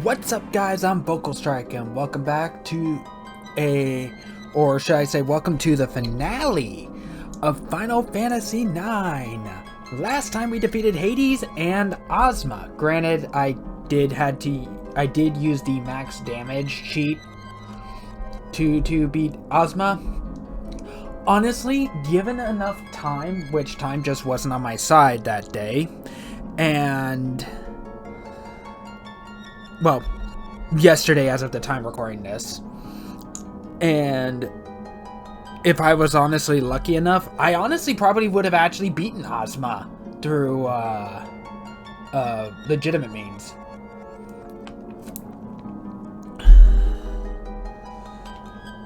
What's up, guys? I'm Vocal Strike, and welcome back to welcome to the finale of Final Fantasy IX. Last time we defeated Hades and Ozma. Granted, I did use the max damage cheat to beat Ozma. Honestly, given enough time, which time just wasn't on my side that day, and well, yesterday as of the time recording this. And if I was honestly lucky enough, I honestly probably would have actually beaten Ozma through legitimate means.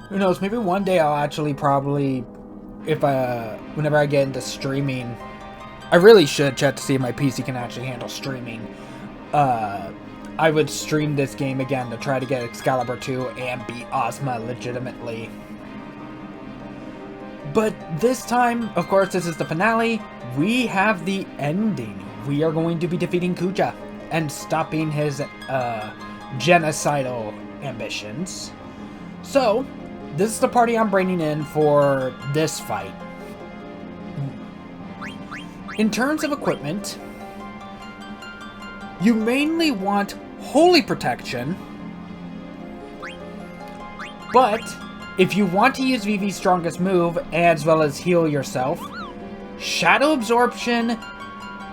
Who knows, maybe one day I'll actually probably, whenever I get into streaming, I really should check to see if my PC can actually handle streaming. I would stream this game again to try to get Excalibur 2 and beat Ozma legitimately. But this time, of course, this is the finale. We have the ending. We are going to be defeating Kuja and stopping his genocidal ambitions. So, this is the party I'm bringing in for this fight. In terms of equipment, you mainly want Holy Protection, but if you want to use Vivi's strongest move as well as heal yourself, Shadow Absorption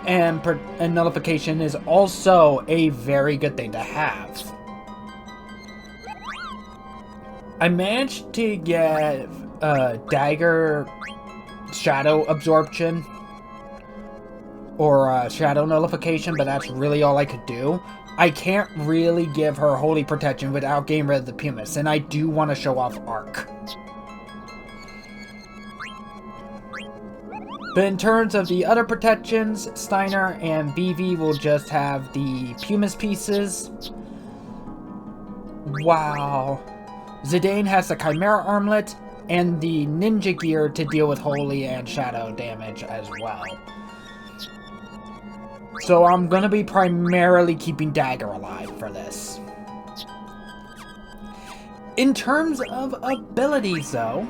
and Nullification is also a very good thing to have. I managed to get Dagger Shadow Absorption or Shadow Nullification, but that's really all I could do. I can't really give her Holy Protection without getting rid of the Pumice, and I do want to show off Arc. But in terms of the other protections, Steiner and Vivi will just have the Pumice pieces. Wow. Zidane has the Chimera Armlet and the Ninja Gear to deal with Holy and Shadow damage as well. So I'm going to be primarily keeping Dagger alive for this. In terms of abilities, though,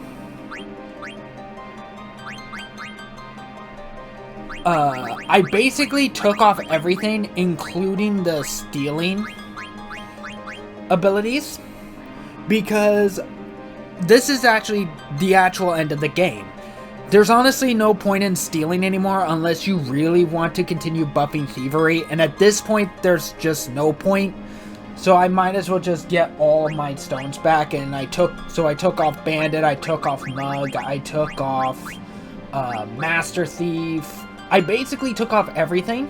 I basically took off everything, including the stealing abilities, because this is actually the actual end of the game. There's honestly no point in stealing anymore unless you really want to continue buffing Thievery, and at this point, there's just no point. So I might as well just get all of my stones back, and I took off Bandit, I took off Mug, I took off Master Thief. I basically took off everything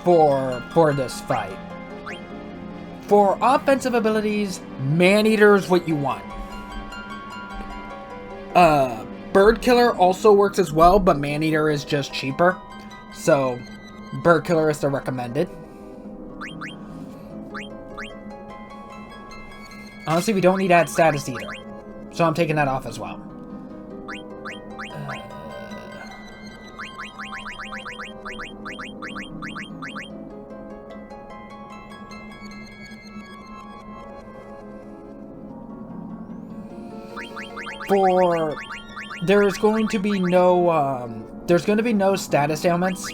for this fight. For offensive abilities, Maneater is what you want. Bird Killer also works as well, but Maneater is just cheaper. So, Bird Killer is the recommended. Honestly, we don't need to add status either. So I'm taking that off as well. There's going to be no status ailments.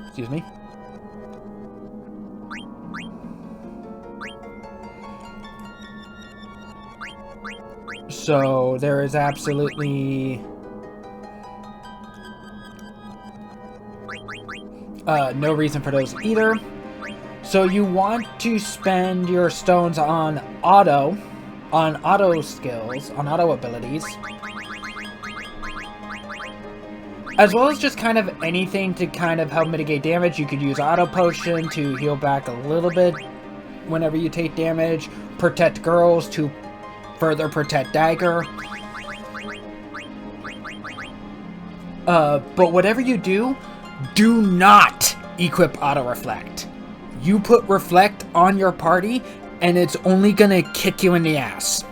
Excuse me. So there is absolutely no reason for those either. So you want to spend your stones on auto skills, on auto abilities, as well as just kind of anything to kind of help mitigate damage. You could use Auto Potion to heal back a little bit whenever you take damage, Protect Girls to further protect Dagger. But whatever you do not equip Auto Reflect. You put Reflect on your party, and it's only gonna kick you in the ass.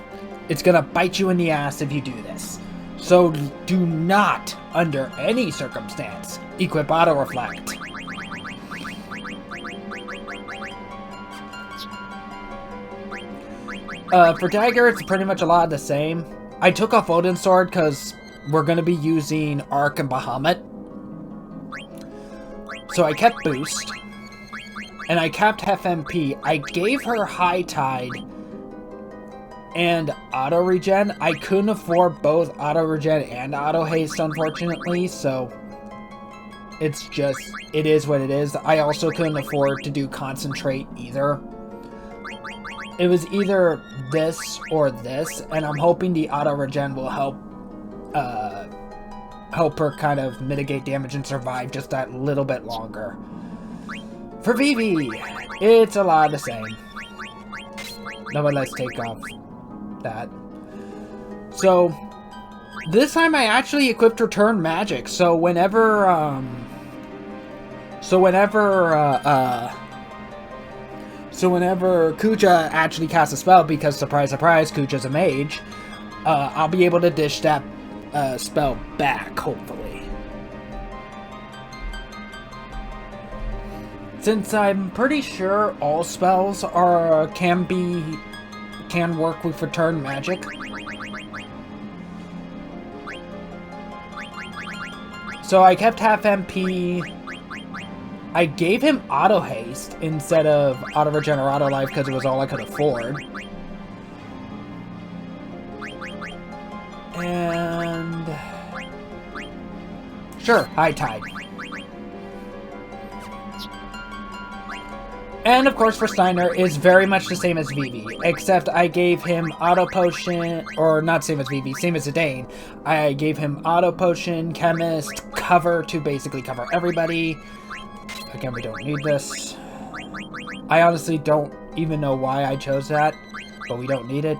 It's gonna bite you in the ass if you do this. So do not, under any circumstance, equip Auto Reflect. For Dagger, it's pretty much a lot of the same. I took off Odin's Sword because we're going to be using Arc and Bahamut. So I kept Boost. And I kept FMP. I gave her High Tide and Auto Regen. I couldn't afford both Auto Regen and Auto Haste, unfortunately, so it's just, it is what it is. I also couldn't afford to do Concentrate either. It was either this or this, and I'm hoping the Auto Regen will help her kind of mitigate damage and survive just that little bit longer. For Vivi, it's a lot of the same. No, but let's take off that. So, this time I actually equipped Return Magic, so whenever Kuja actually casts a spell, because surprise, surprise, Kuja's a mage, I'll be able to dish that spell back, hopefully. Since I'm pretty sure all spells can work with Return Magic. So I kept half MP. I gave him Auto Haste instead of Auto Regen or Auto Life because it was all I could afford. And sure, High Tide. And of course for Steiner is very much the same as Vivi, except I gave him Auto Potion, or not same as Vivi, same as Zidane. I gave him Auto Potion, Chemist, Cover to basically cover everybody. Again, we don't need this. I honestly don't even know why I chose that, but we don't need it.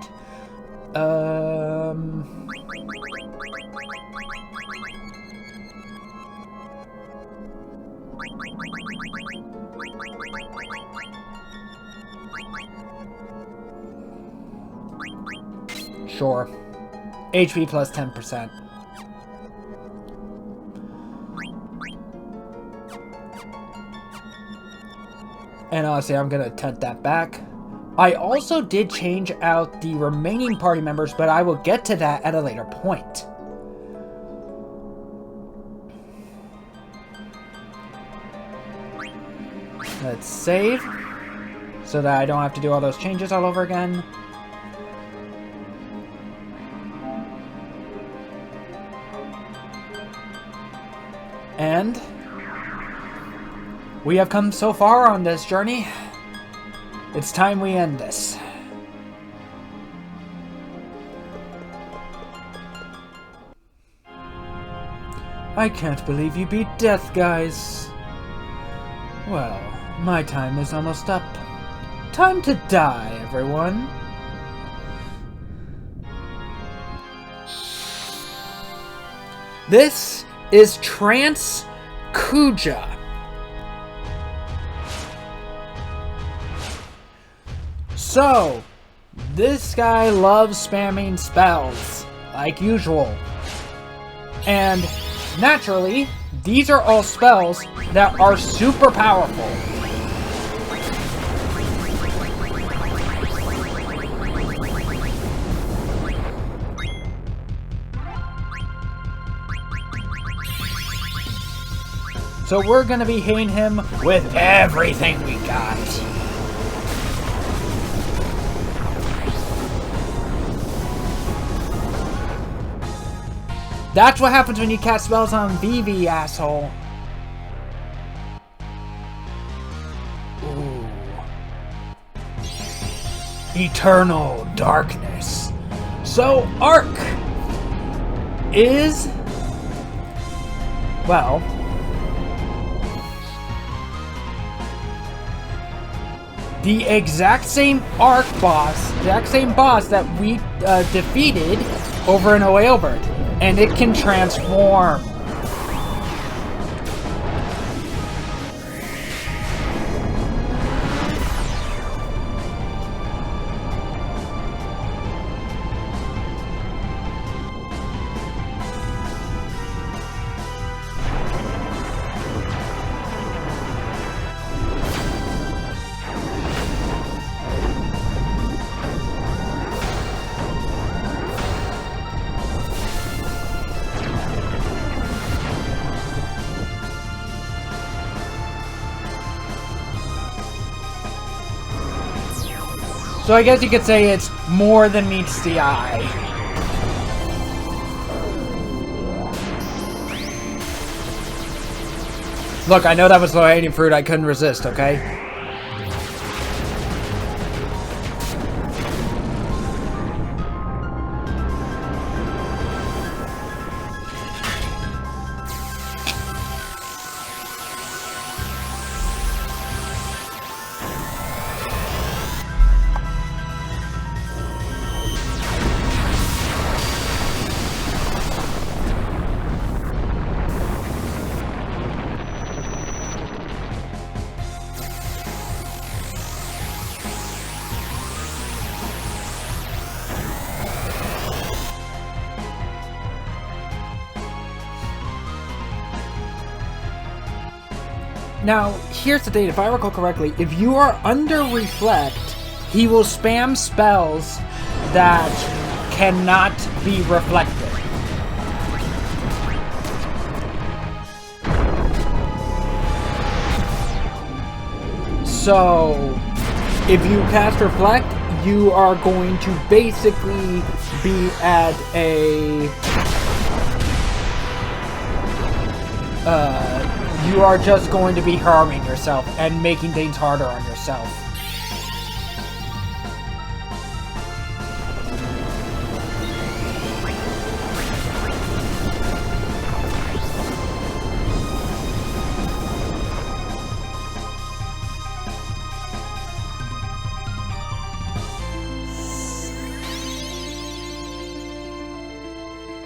Sure. HP plus 10%. And honestly, I'm gonna tent that back. I also did change out the remaining party members, but I will get to that at a later point. Let's save, so that I don't have to do all those changes all over again. And we have come so far on this journey. It's time we end this. I can't believe you beat death, guys. Well, my time is almost up. Time to die, everyone. This is Trance Kuja. So, this guy loves spamming spells, like usual. And, naturally, these are all spells that are super powerful. So we're gonna be hitting him with everything we got. That's what happens when you cast spells on Vivi, asshole. Ooh. Eternal Darkness. So, Arc is, well, the exact same Arc boss, exact same boss that we defeated over in OA Over. And it can transform. So I guess you could say it's more than meets the eye. Look, I know that was low-hanging fruit. I couldn't resist, okay? Now, here's the thing, if I recall correctly, if you are under Reflect, he will spam spells that cannot be reflected. So, if you cast Reflect, you are going to basically be at a... you are just going to be harming yourself and making things harder on yourself.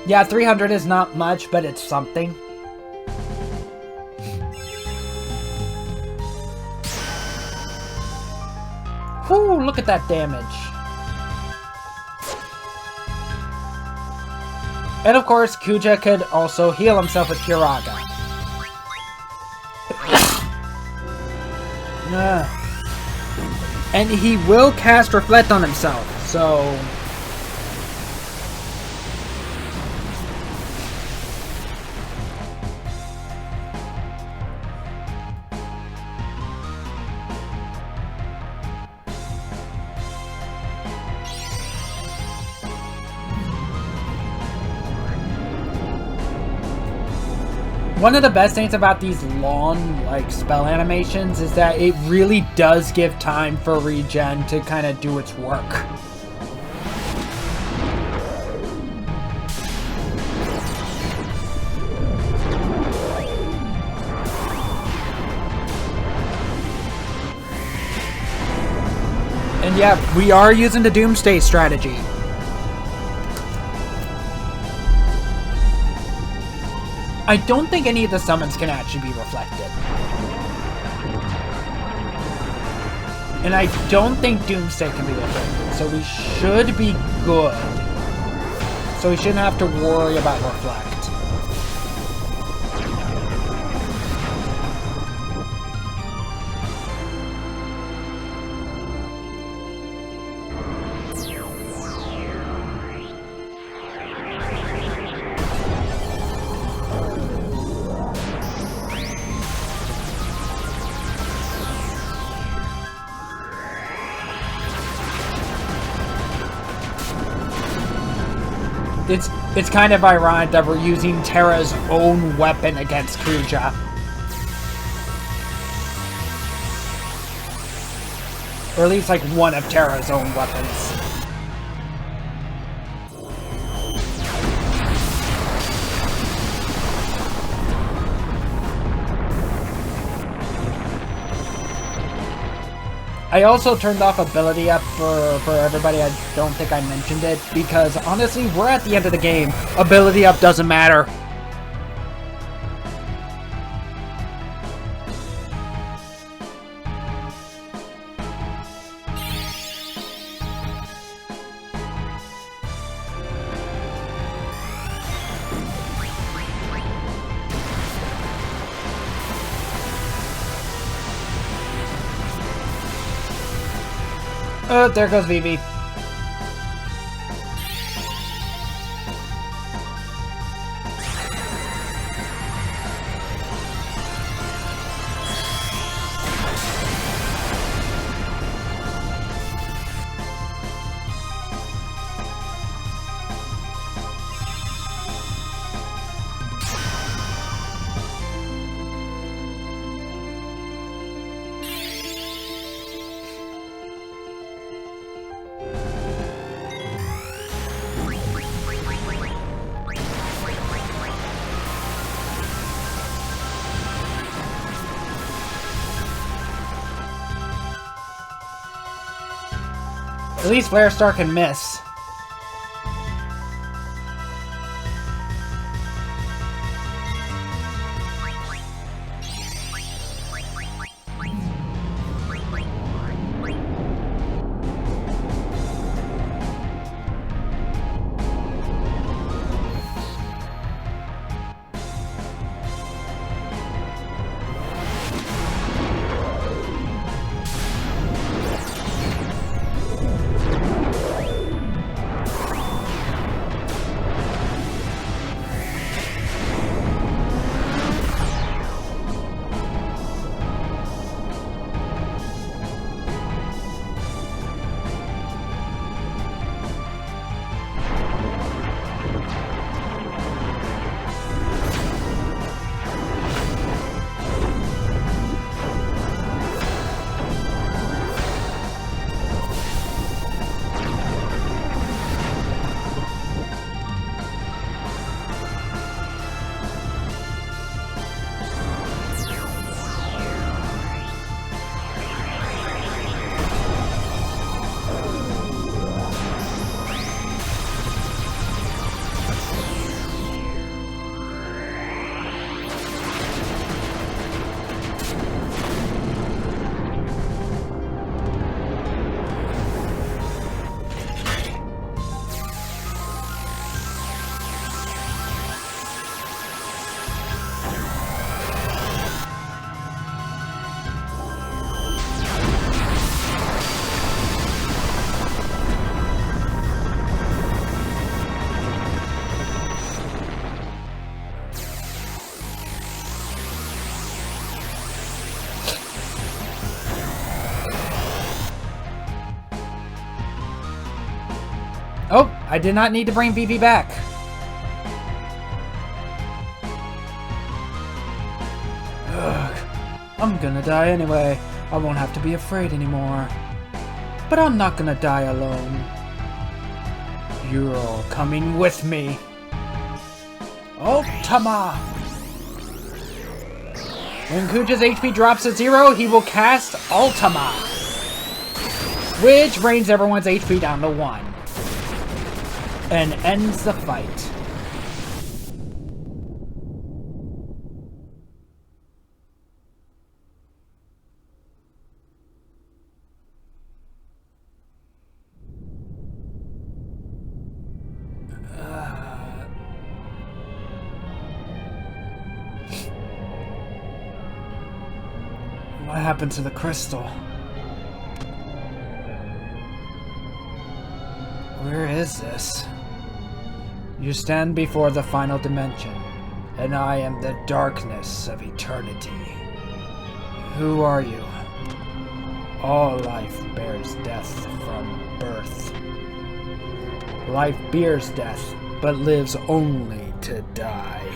Yeah, 300 is not much, but it's something. Whew, look at that damage. And of course, Kuja could also heal himself with Kiraga. And he will cast Reflect on himself, so... One of the best things about these long, like, spell animations is that it really does give time for regen to kind of do its work. And yeah, we are using the Doomsday strategy. I don't think any of the summons can actually be reflected. And I don't think Doomsday can be reflected, so we should be good. So we shouldn't have to worry about Reflect. It's kind of ironic that we're using Terra's own weapon against Kuja. Or at least like one of Terra's own weapons. I also turned off ability up for everybody. I don't think I mentioned it, because honestly, we're at the end of the game. Ability up doesn't matter. Oh, there goes Vivi. At least Flare Star can miss. Oh, I did not need to bring Vivi back. Ugh, I'm gonna die anyway. I won't have to be afraid anymore. But I'm not gonna die alone. You're all coming with me. Ultima! When Kuja's HP drops to 0, he will cast Ultima, which brings everyone's HP down to 1. And ends the fight. What happened to the crystal? Where is this? You stand before the final dimension, and I am the darkness of eternity. Who are you? All life bears death from birth. Life bears death, but lives only to die.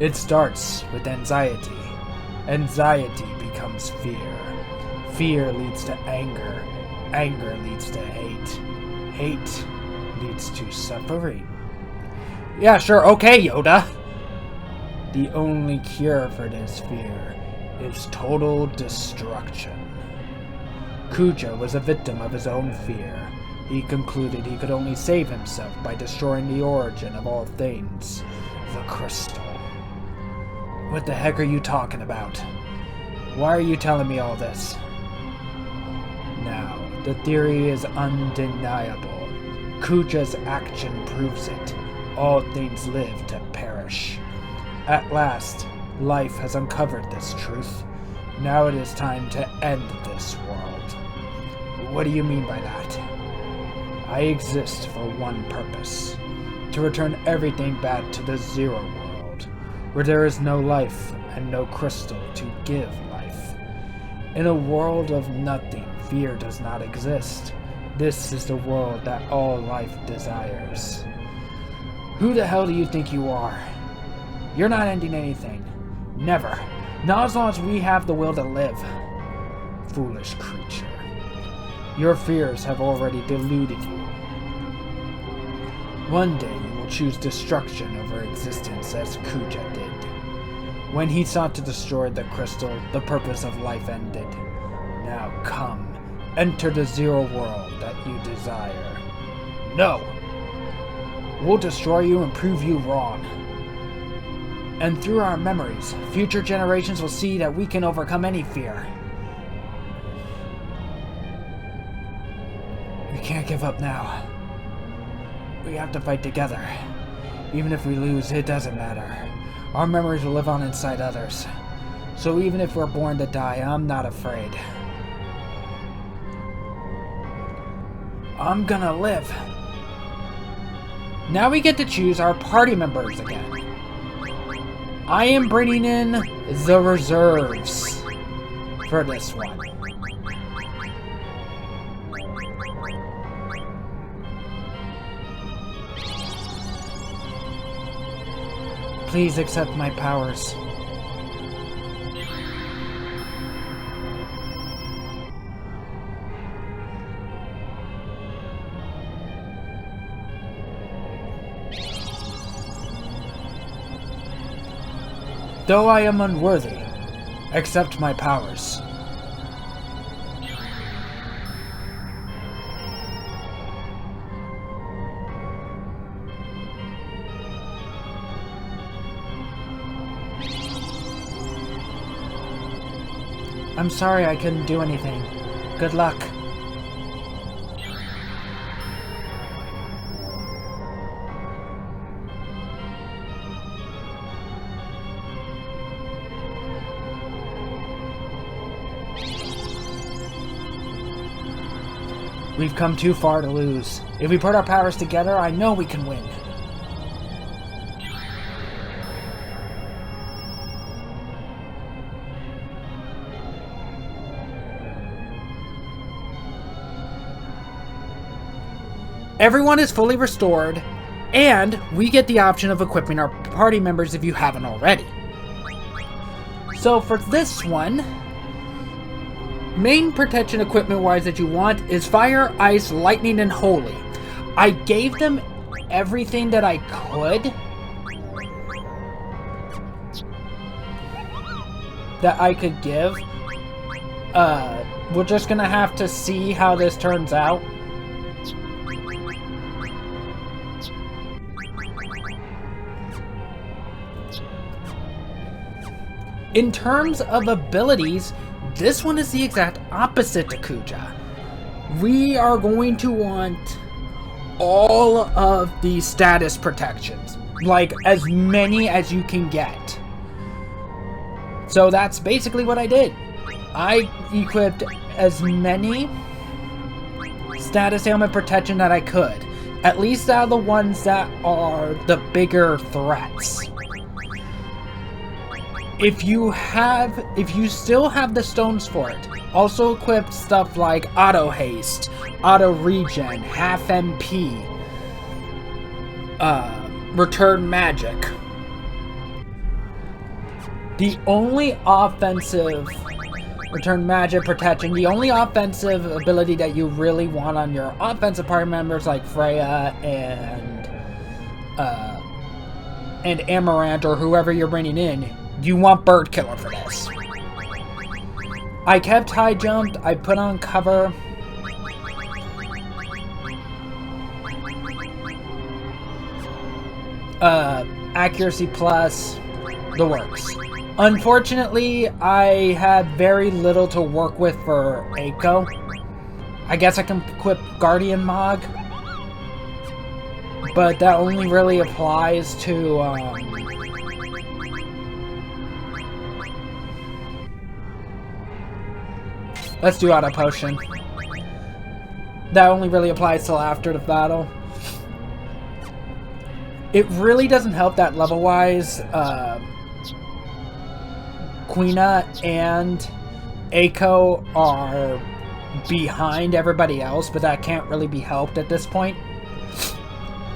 It starts with anxiety. Anxiety becomes fear. Fear leads to anger. Anger leads to hate. Hate leads to suffering. Yeah, sure, okay, Yoda. The only cure for this fear is total destruction. Kuja was a victim of his own fear. He concluded he could only save himself by destroying the origin of all things, the crystal. What the heck are you talking about? Why are you telling me all this? Now, the theory is undeniable. Kuja's action proves it. All things live to perish. At last, life has uncovered this truth. Now it is time to end this world. What do you mean by that? I exist for one purpose. To return everything back to the Zero World, where there is no life and no crystal to give life. In a world of nothing, fear does not exist. This is the world that all life desires. Who the hell do you think you are? You're not ending anything. Never. Not as long as we have the will to live. Foolish creature. Your fears have already deluded you. One day you will choose destruction over existence as Kuja did. When he sought to destroy the crystal, the purpose of life ended. Now come. enter the zero world that you desire. No! We'll destroy you and prove you wrong. And through our memories, future generations will see that we can overcome any fear. We can't give up now. We have to fight together. Even if we lose, it doesn't matter. Our memories will live on inside others. So even if we're born to die, I'm not afraid. I'm gonna live. Now we get to choose our party members again. I am bringing in the reserves for this one. Please accept my powers. Though I am unworthy, accept my powers. I'm sorry I couldn't do anything. Good luck. We've come too far to lose. If we put our powers together, I know we can win. Everyone is fully restored, and we get the option of equipping our party members if you haven't already. So for this one, main protection equipment wise that you want is fire, ice, lightning, and holy. I gave them everything that I could give. We're just gonna have to see how this turns out. In terms of abilities, this one is the exact opposite to Kuja. We are going to want all of the status protections, like as many as you can get. So that's basically what I did. I equipped as many status ailment protection that I could, at least out of the ones that are the bigger threats. If you still have the stones for it, also equip stuff like auto haste, auto regen, half MP, return magic. The only offensive return magic protection, the only offensive ability that you really want on your offensive party members like Freya and Amaranth or whoever you're bringing in, you want Bird Killer for this. I kept high jumped, I put on cover. Accuracy plus, the works. Unfortunately, I had very little to work with for Eiko. I guess I can equip Guardian Mog, but that only really applies to let's do Auto Potion. That only really applies till after the battle. It really doesn't help that level-wise, Quina and Eiko are behind everybody else, but that can't really be helped at this point.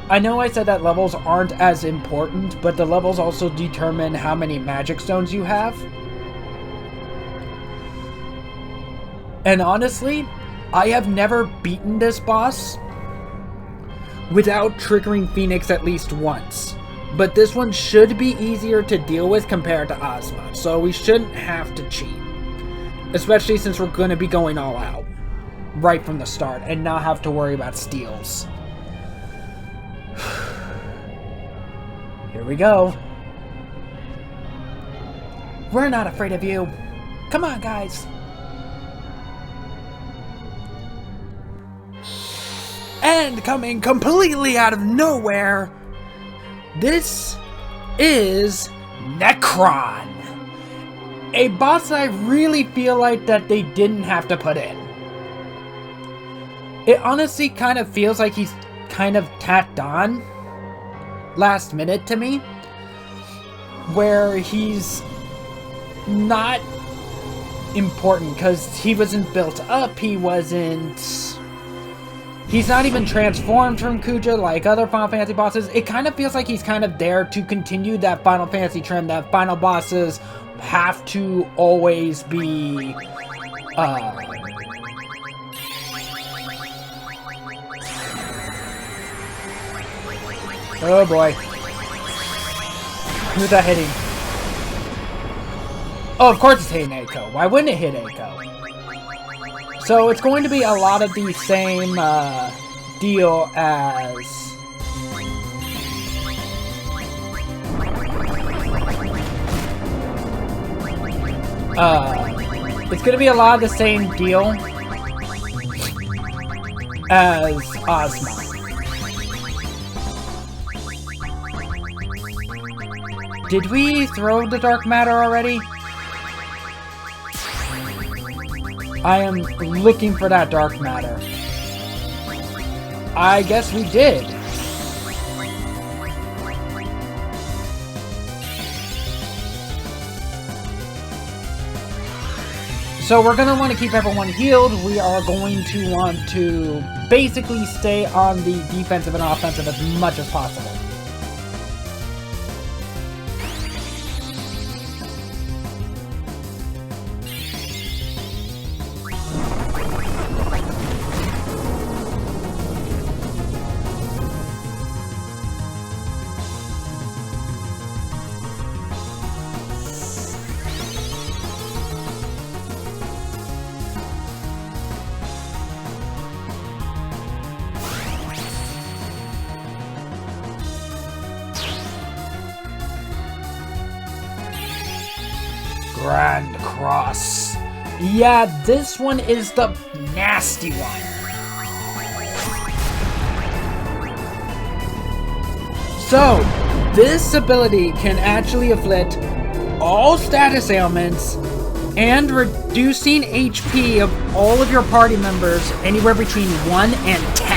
I know I said that levels aren't as important, but the levels also determine how many magic stones you have. And honestly, I have never beaten this boss without triggering Phoenix at least once. But this one should be easier to deal with compared to Ozma, so we shouldn't have to cheat. Especially since we're going to be going all out. right from the start and not have to worry about steals. Here we go. We're not afraid of you. Come on, guys. And coming completely out of nowhere, this is Necron. A boss that I really feel like that they didn't have to put in. It honestly kind of feels like he's kind of tacked on last minute to me, where he's not important because he wasn't built up, he's not even transformed from Kuja like other Final Fantasy bosses. It kind of feels like he's kind of there to continue that Final Fantasy trend that final bosses have to always be oh boy. Who's that hitting? Oh, of course it's hitting Eiko. Why wouldn't it hit Eiko? So it's going to be a lot of the same deal as it's going to be a lot of the same deal as Ozma. Did we throw the dark matter already? I am looking for that dark matter. I guess we did. So we're going to want to keep everyone healed. We are going to want to basically stay on the defensive and offensive as much as possible. Grand Cross. Yeah, this one is the nasty one. So, this ability can actually afflict all status ailments and reducing HP of all of your party members anywhere between 1 and 10.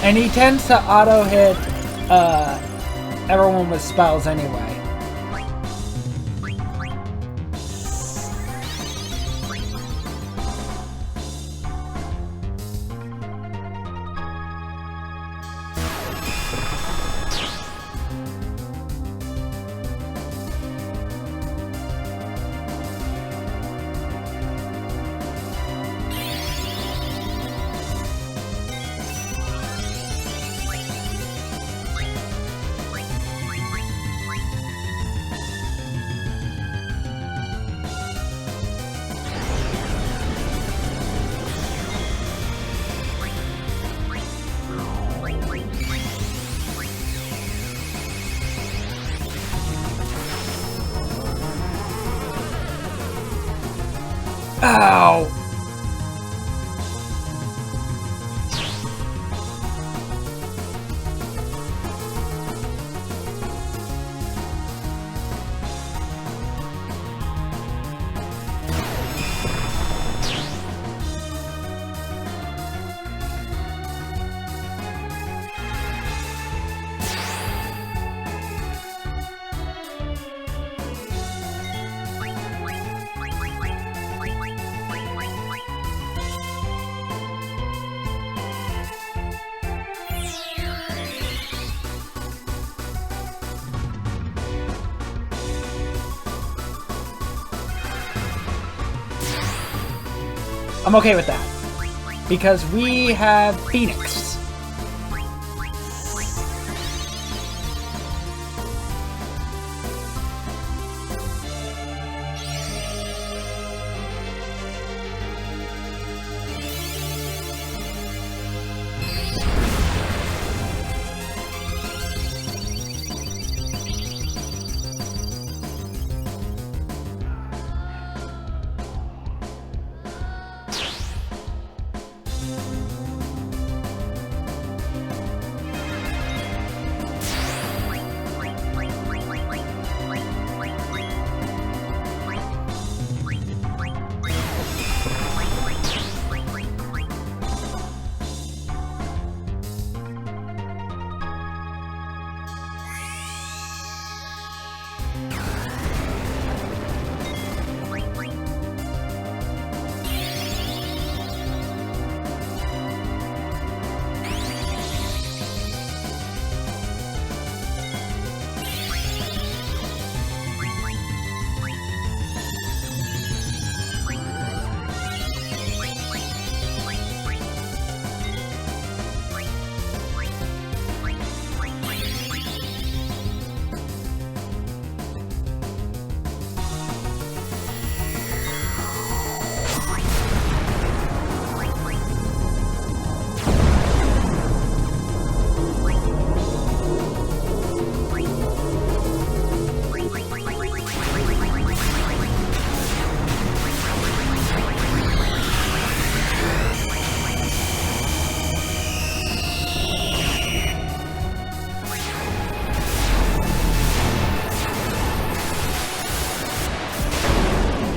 And he tends to auto-hit everyone with spells anyway. Ow! I'm okay with that. Because we have Phoenix.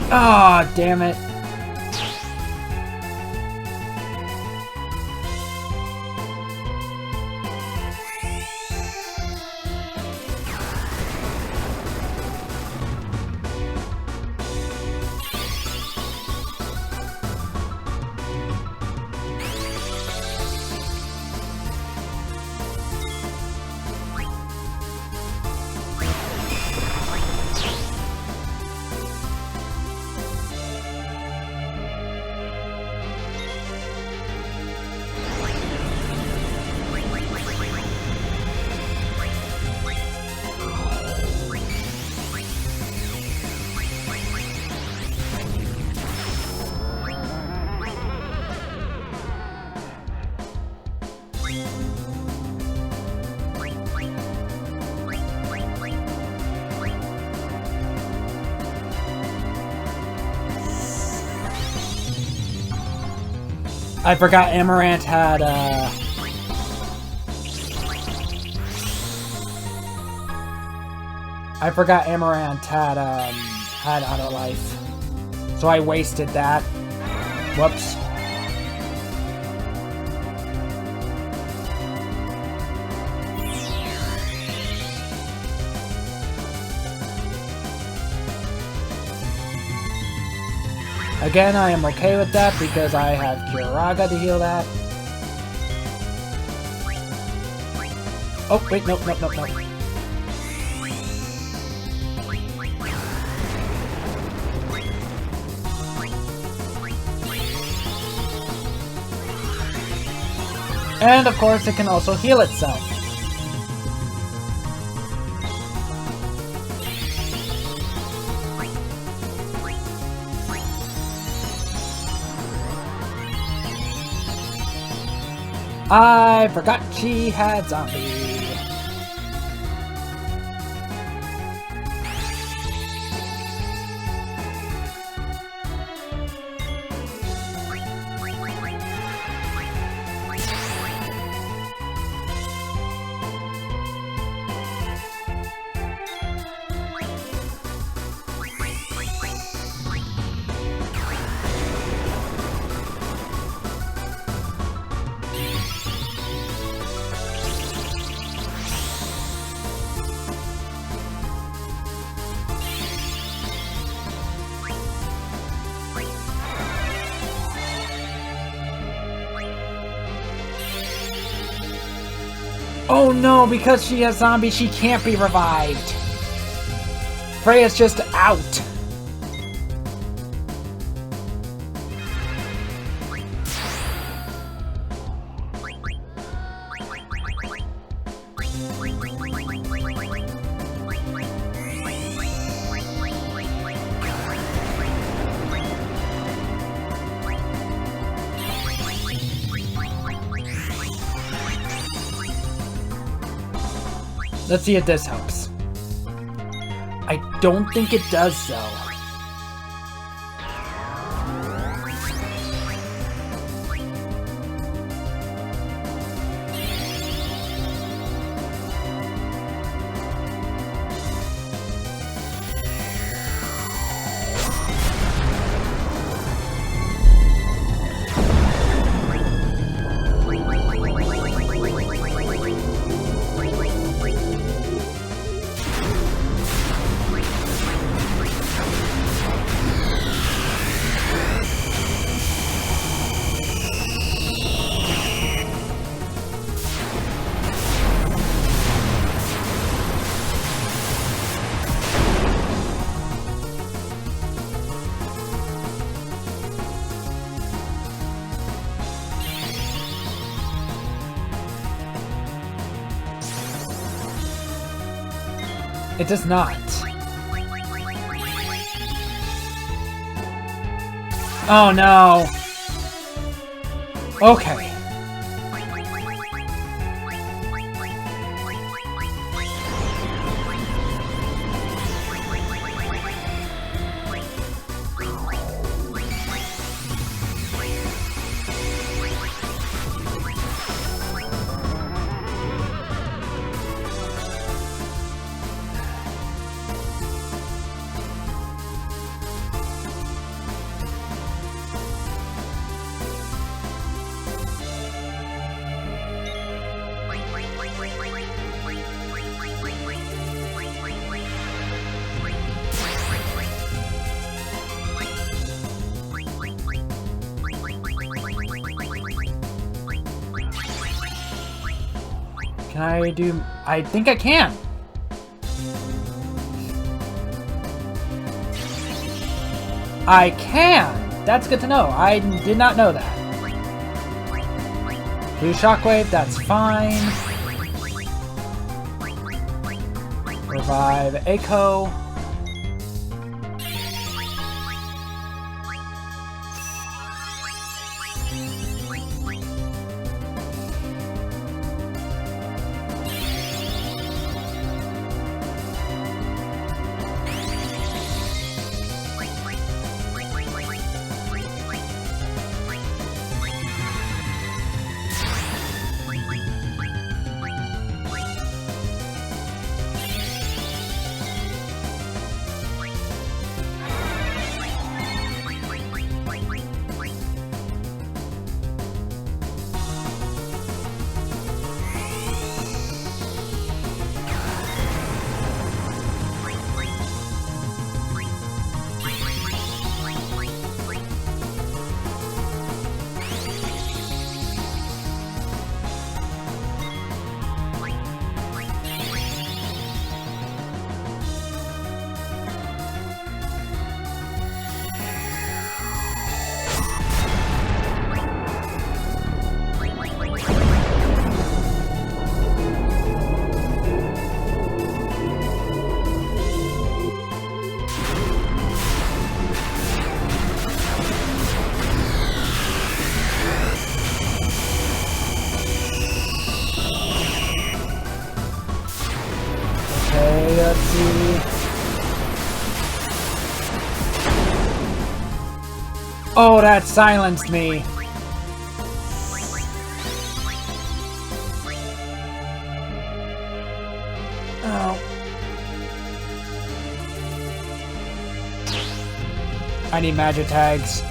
Ah, oh, damn it. I forgot Amaranth had, had auto life. So I wasted that. Whoops. Again, I am okay with that because I have Kiraga to heal that. Oh, wait, nope. And of course, it can also heal itself. I forgot she had zombie. Oh no, because she has zombie, she can't be revived. Freya's just out. Let's see if this helps. I don't think it does, though. It does not. Oh no. Okay. Can I do... I think I can. I can! That's good to know. I did not know that. Blue Shockwave, that's fine. Revive Echo. Let's see. Oh, that silenced me. Oh. I need magic tags.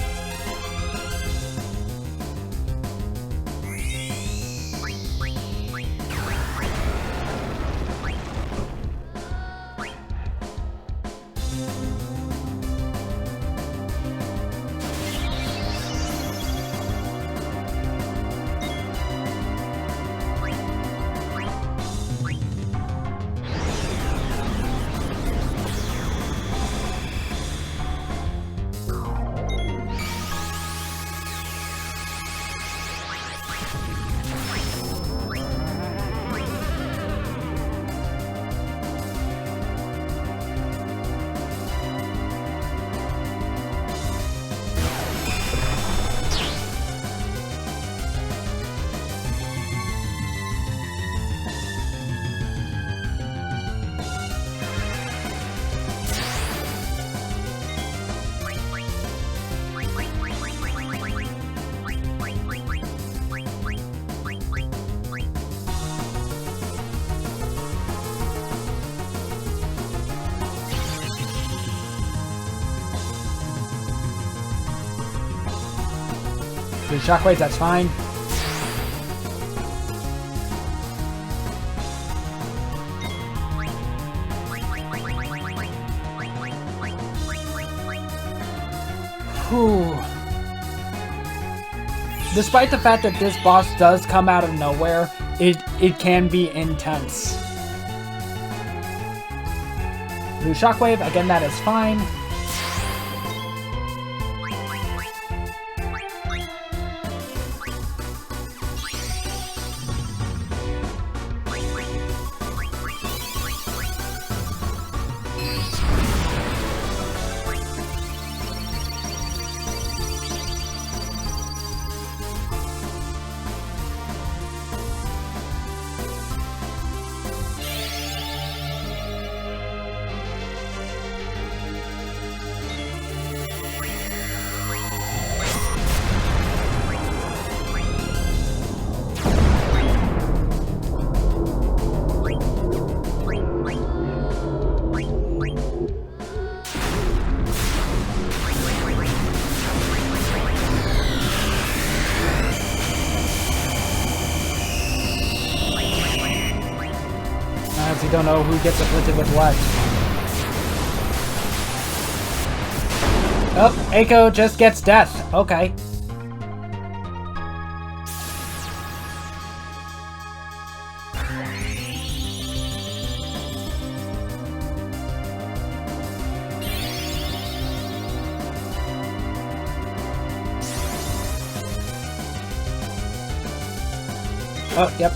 Blue Shockwave, that's fine. Whew. Despite the fact that this boss does come out of nowhere, it can be intense. Blue Shockwave, again, that is fine. You don't know who gets afflicted with what. Oh, Eiko just gets death. Okay. Oh, yep.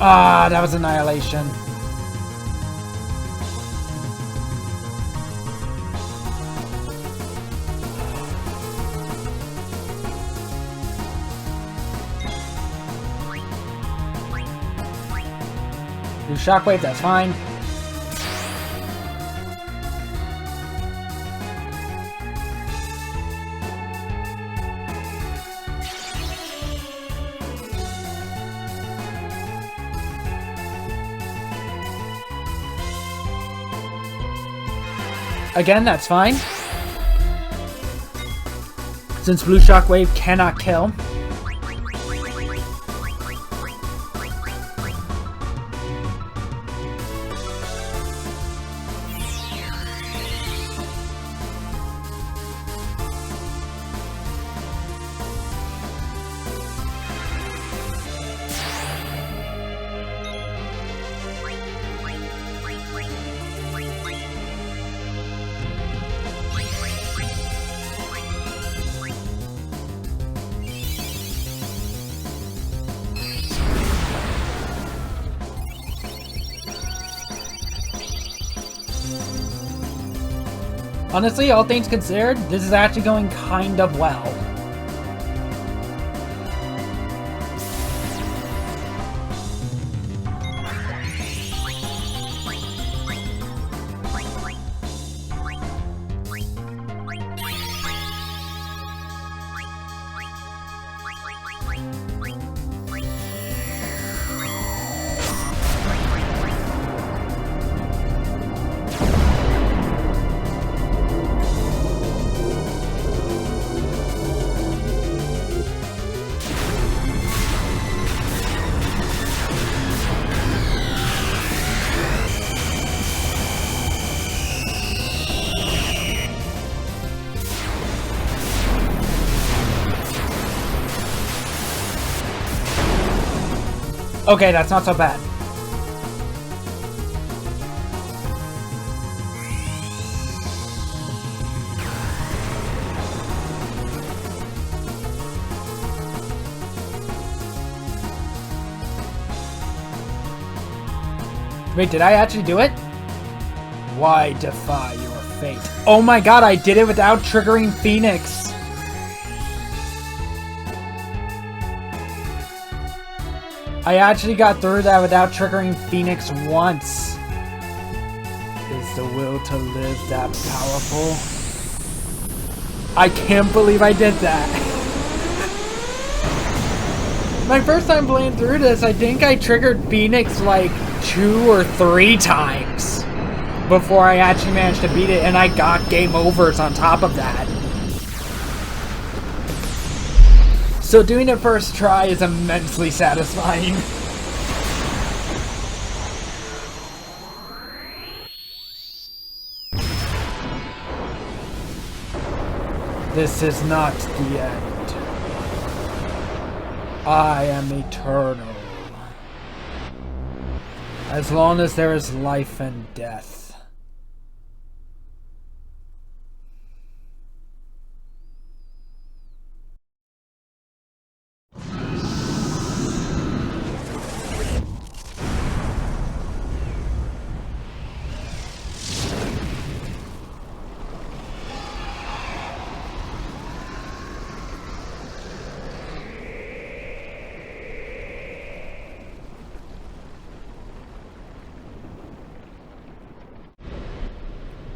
Ah, that was annihilation. Do Shockwave, that's fine. Again, that's fine. Since Blue Shockwave cannot kill. Honestly, all things considered, this is actually going kind of well. Okay, that's not so bad. Wait, did I actually do it? Why defy your fate? Oh my god, I did it without triggering Phoenix! I actually got through that without triggering Phoenix once. Is the will to live that powerful? I can't believe I did that. My first time playing through this, I think I triggered Phoenix like 2 or 3 times before I actually managed to beat it, and I got game overs on top of that. So doing it first try is immensely satisfying. This is not the end. I am eternal. As long as there is life and death.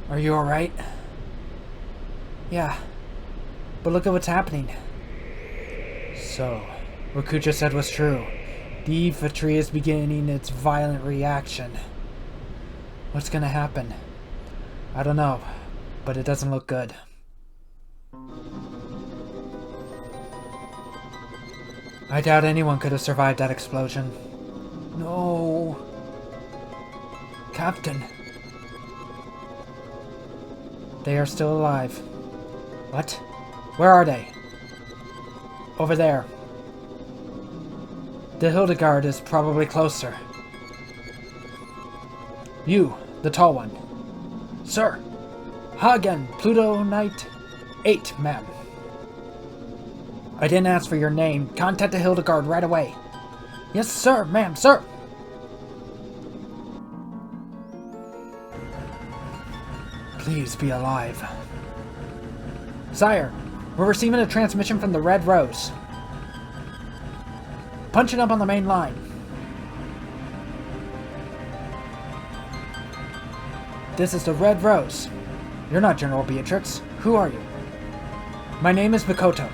Are you alright? Yeah. But look at what's happening. So, what Kuja said was true. The infantry is beginning its violent reaction. What's gonna happen? I don't know, but it doesn't look good. I doubt anyone could have survived that explosion. No. Captain. They are still alive. What? Where are they? Over there. The Hildegard is probably closer. You, the tall one. Sir. Hagen, Pluto Knight 8, ma'am. I didn't ask for your name. Contact the Hildegard right away. Yes, sir, ma'am, sir. Please be alive. Sire, we're receiving a transmission from the Red Rose. Punch it up on the main line. This is the Red Rose. You're not General Beatrix. Who are you? My name is Mikoto.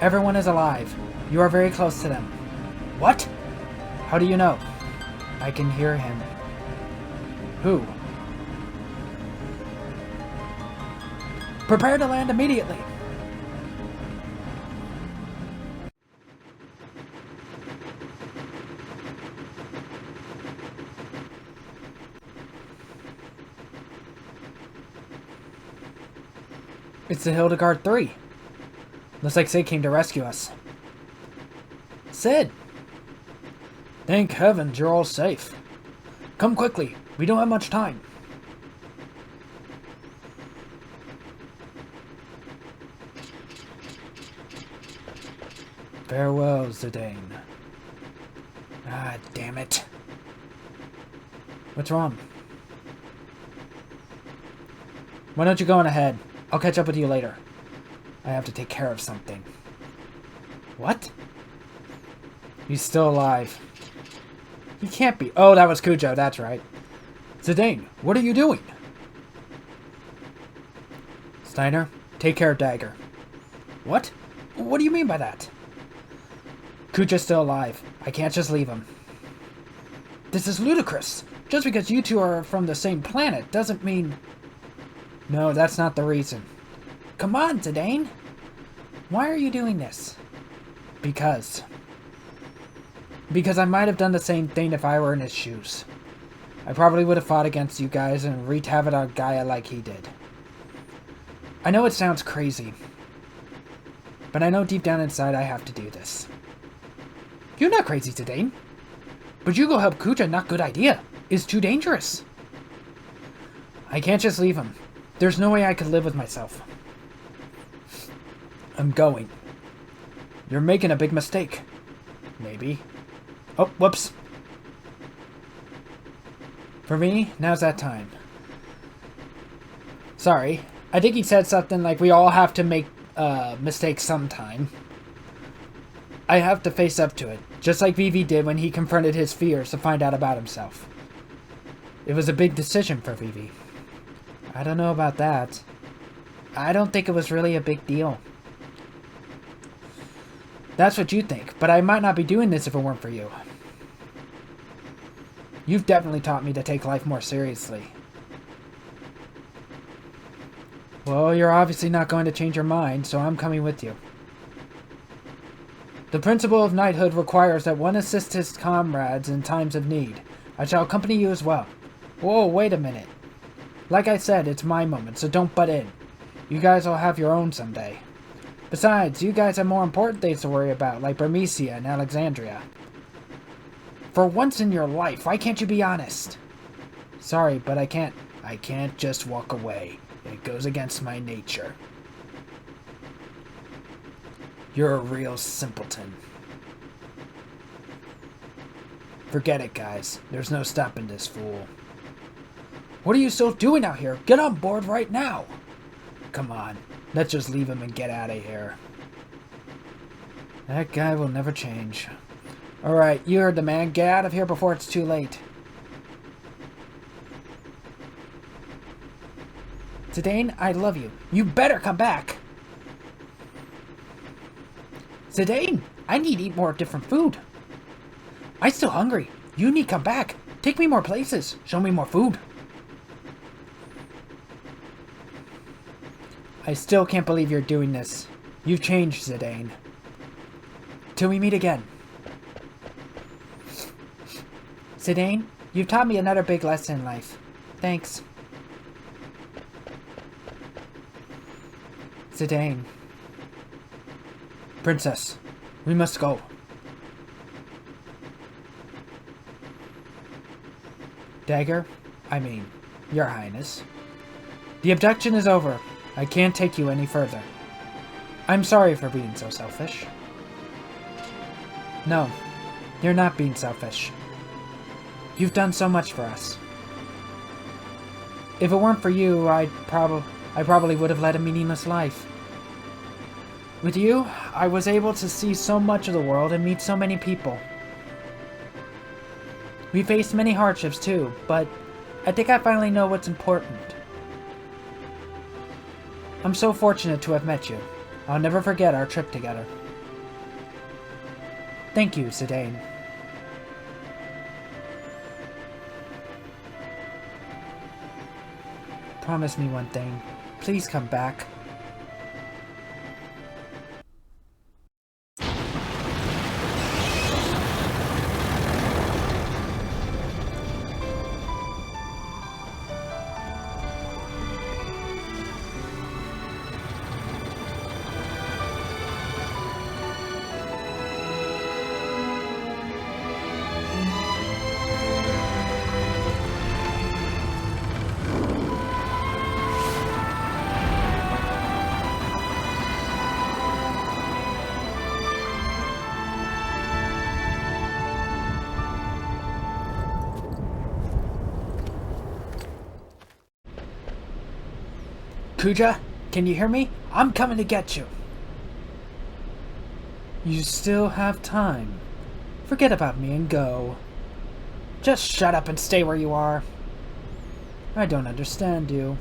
Everyone is alive. You are very close to them. What? How do you know? I can hear him. Who? Prepare to land immediately. It's the Hildegard 3. Looks like Sid came to rescue us. Sid! Thank heavens you're all safe. Come quickly. We don't have much time. Farewell, Zidane. Ah, damn it. What's wrong? Why don't you go on ahead? I'll catch up with you later. I have to take care of something. What? He's still alive. He can't be. Oh, that was Kuja, that's right. Zidane, what are you doing? Steiner, take care of Dagger. What? What do you mean by that? Kuja's still alive. I can't just leave him. This is ludicrous. Just because you two are from the same planet doesn't mean... No, that's not the reason. Come on, Zidane. Why are you doing this? Because I might have done the same thing if I were in his shoes. I probably would have fought against you guys and wreaked havoc on Gaia like he did. I know it sounds crazy, but I know deep down inside I have to do this. You're not crazy, Zidane. But you go help Kuja, not good idea. It's too dangerous. I can't just leave him. There's no way I could live with myself. I'm going. You're making a big mistake. Maybe. Oh, whoops. For me, now's that time. Sorry. I think he said something like we all have to make mistakes sometime. I have to face up to it, just like Vivi did when he confronted his fears to find out about himself. It was a big decision for Vivi. I don't know about that. I don't think it was really a big deal. That's what you think, but I might not be doing this if it weren't for you. You've definitely taught me to take life more seriously. Well, you're obviously not going to change your mind, so I'm coming with you. The principle of knighthood requires that one assist his comrades in times of need. I shall accompany you as well. Whoa, wait a minute. Like I said, it's my moment, so don't butt in. You guys will have your own someday. Besides, you guys have more important things to worry about, like Bermesia and Alexandria. For once in your life, why can't you be honest? Sorry, but I can't just walk away. It goes against my nature. You're a real simpleton. Forget it, guys. There's no stopping this fool. What are you still doing out here? Get on board right now! Come on, let's just leave him and get out of here. That guy will never change. Alright, you heard the man. Get out of here before it's too late. Zidane, I love you. You better come back! Zidane, I need to eat more different food. I'm still hungry. You need to come back. Take me more places. Show me more food. I still can't believe you're doing this. You've changed, Zidane. Till we meet again. Zidane, you've taught me another big lesson in life. Thanks. Zidane. Princess, we must go. Dagger, Your Highness. The abduction is over. I can't take you any further. I'm sorry for being so selfish. No, you're not being selfish. You've done so much for us. If it weren't for you, I probably would have led a meaningless life. With you, I was able to see so much of the world and meet so many people. We faced many hardships too, but I think I finally know what's important. I'm so fortunate to have met you. I'll never forget our trip together. Thank you, Zidane. Promise me one thing. Please come back. Kuja, can you hear me? I'm coming to get you. You still have time. Forget about me and go. Just shut up and stay where you are. I don't understand you.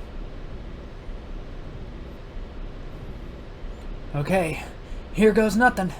Okay, here goes nothing.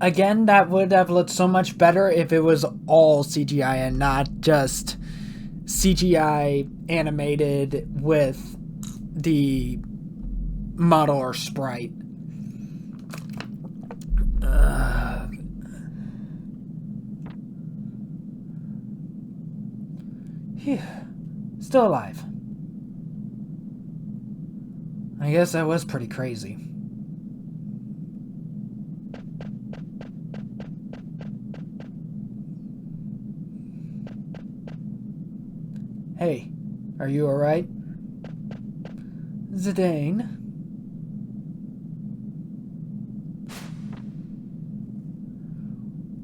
Again, that would have looked so much better if it was all CGI and not just CGI animated with the model or sprite. Phew. Still alive. I guess that was pretty crazy. Hey, are you alright? Zidane?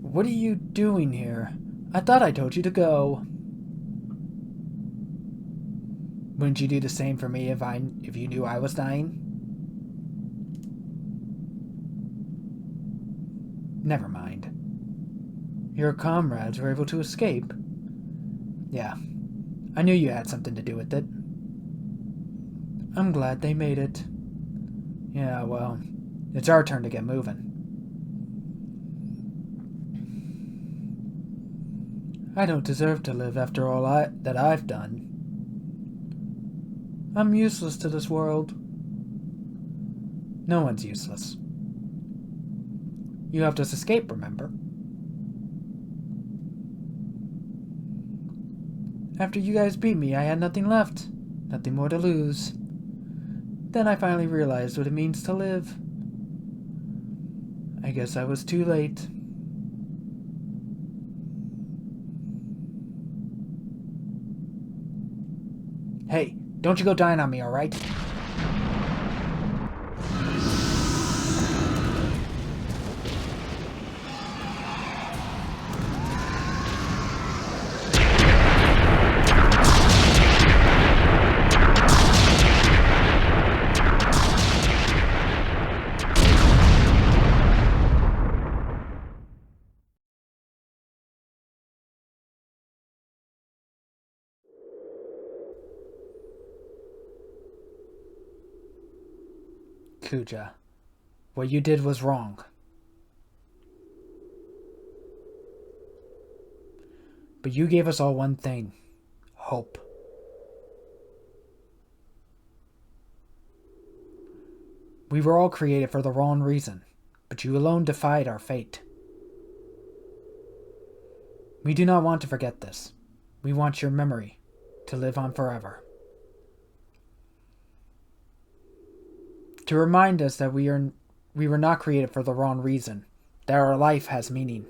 What are you doing here? I thought I told you to go. Wouldn't you do the same for me if you knew I was dying? Never mind. Your comrades were able to escape. Yeah, I knew you had something to do with it. I'm glad they made it. Yeah, well, it's our turn to get moving. I don't deserve to live after all that I've done. I'm useless to this world. No one's useless. You helped us escape, remember? After you guys beat me, I had nothing left. Nothing more to lose. Then I finally realized what it means to live. I guess I was too late. Hey, don't you go dying on me, alright? Kuja, what you did was wrong. But you gave us all one thing. Hope. We were all created for the wrong reason, but you alone defied our fate. We do not want to forget this. We want your memory to live on forever. To remind us that we were not created for the wrong reason, that our life has meaning.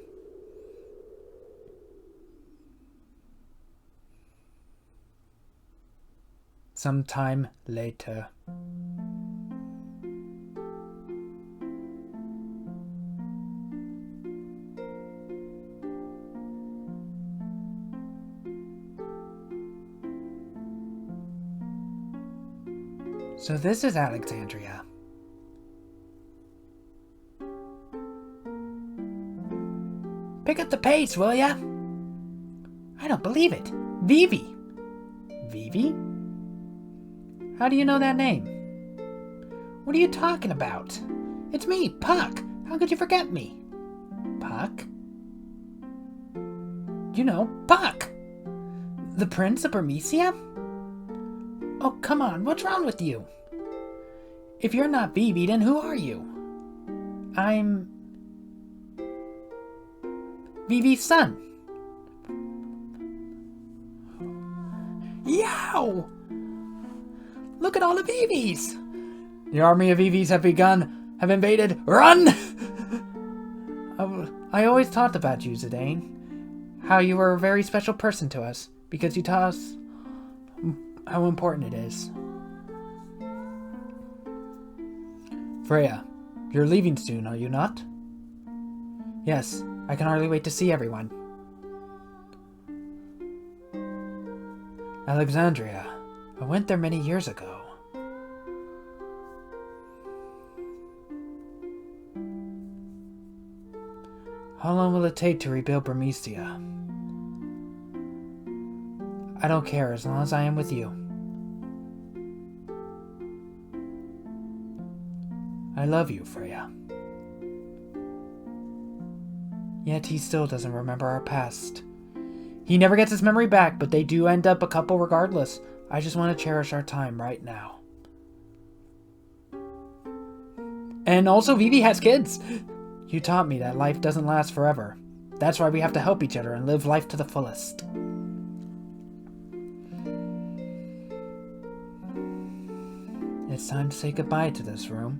Sometime later. So this is Alexandria. Pick up the pace, will ya? I don't believe it. Vivi. Vivi? How do you know that name? What are you talking about? It's me, Puck. How could you forget me? Puck? You know, Puck. The Prince of Bermesia? Oh, come on, what's wrong with you? If you're not Vivi, then who are you? I'm Vivi's son. Yow! Look at all the Vivis! The army of Vivis have invaded. Run! I always thought about you, Zidane. How you were a very special person to us, because you taught us how important it is. Freya, you're leaving soon, are you not? Yes, I can hardly wait to see everyone. Alexandria, I went there many years ago. How long will it take to rebuild Bermesia? I don't care as long as I am with you. I love you, Freya. Yet he still doesn't remember our past. He never gets his memory back, but they do end up a couple regardless. I just want to cherish our time right now. And also, Vivi has kids. You taught me that life doesn't last forever. That's why we have to help each other and live life to the fullest. It's time to say goodbye to this room.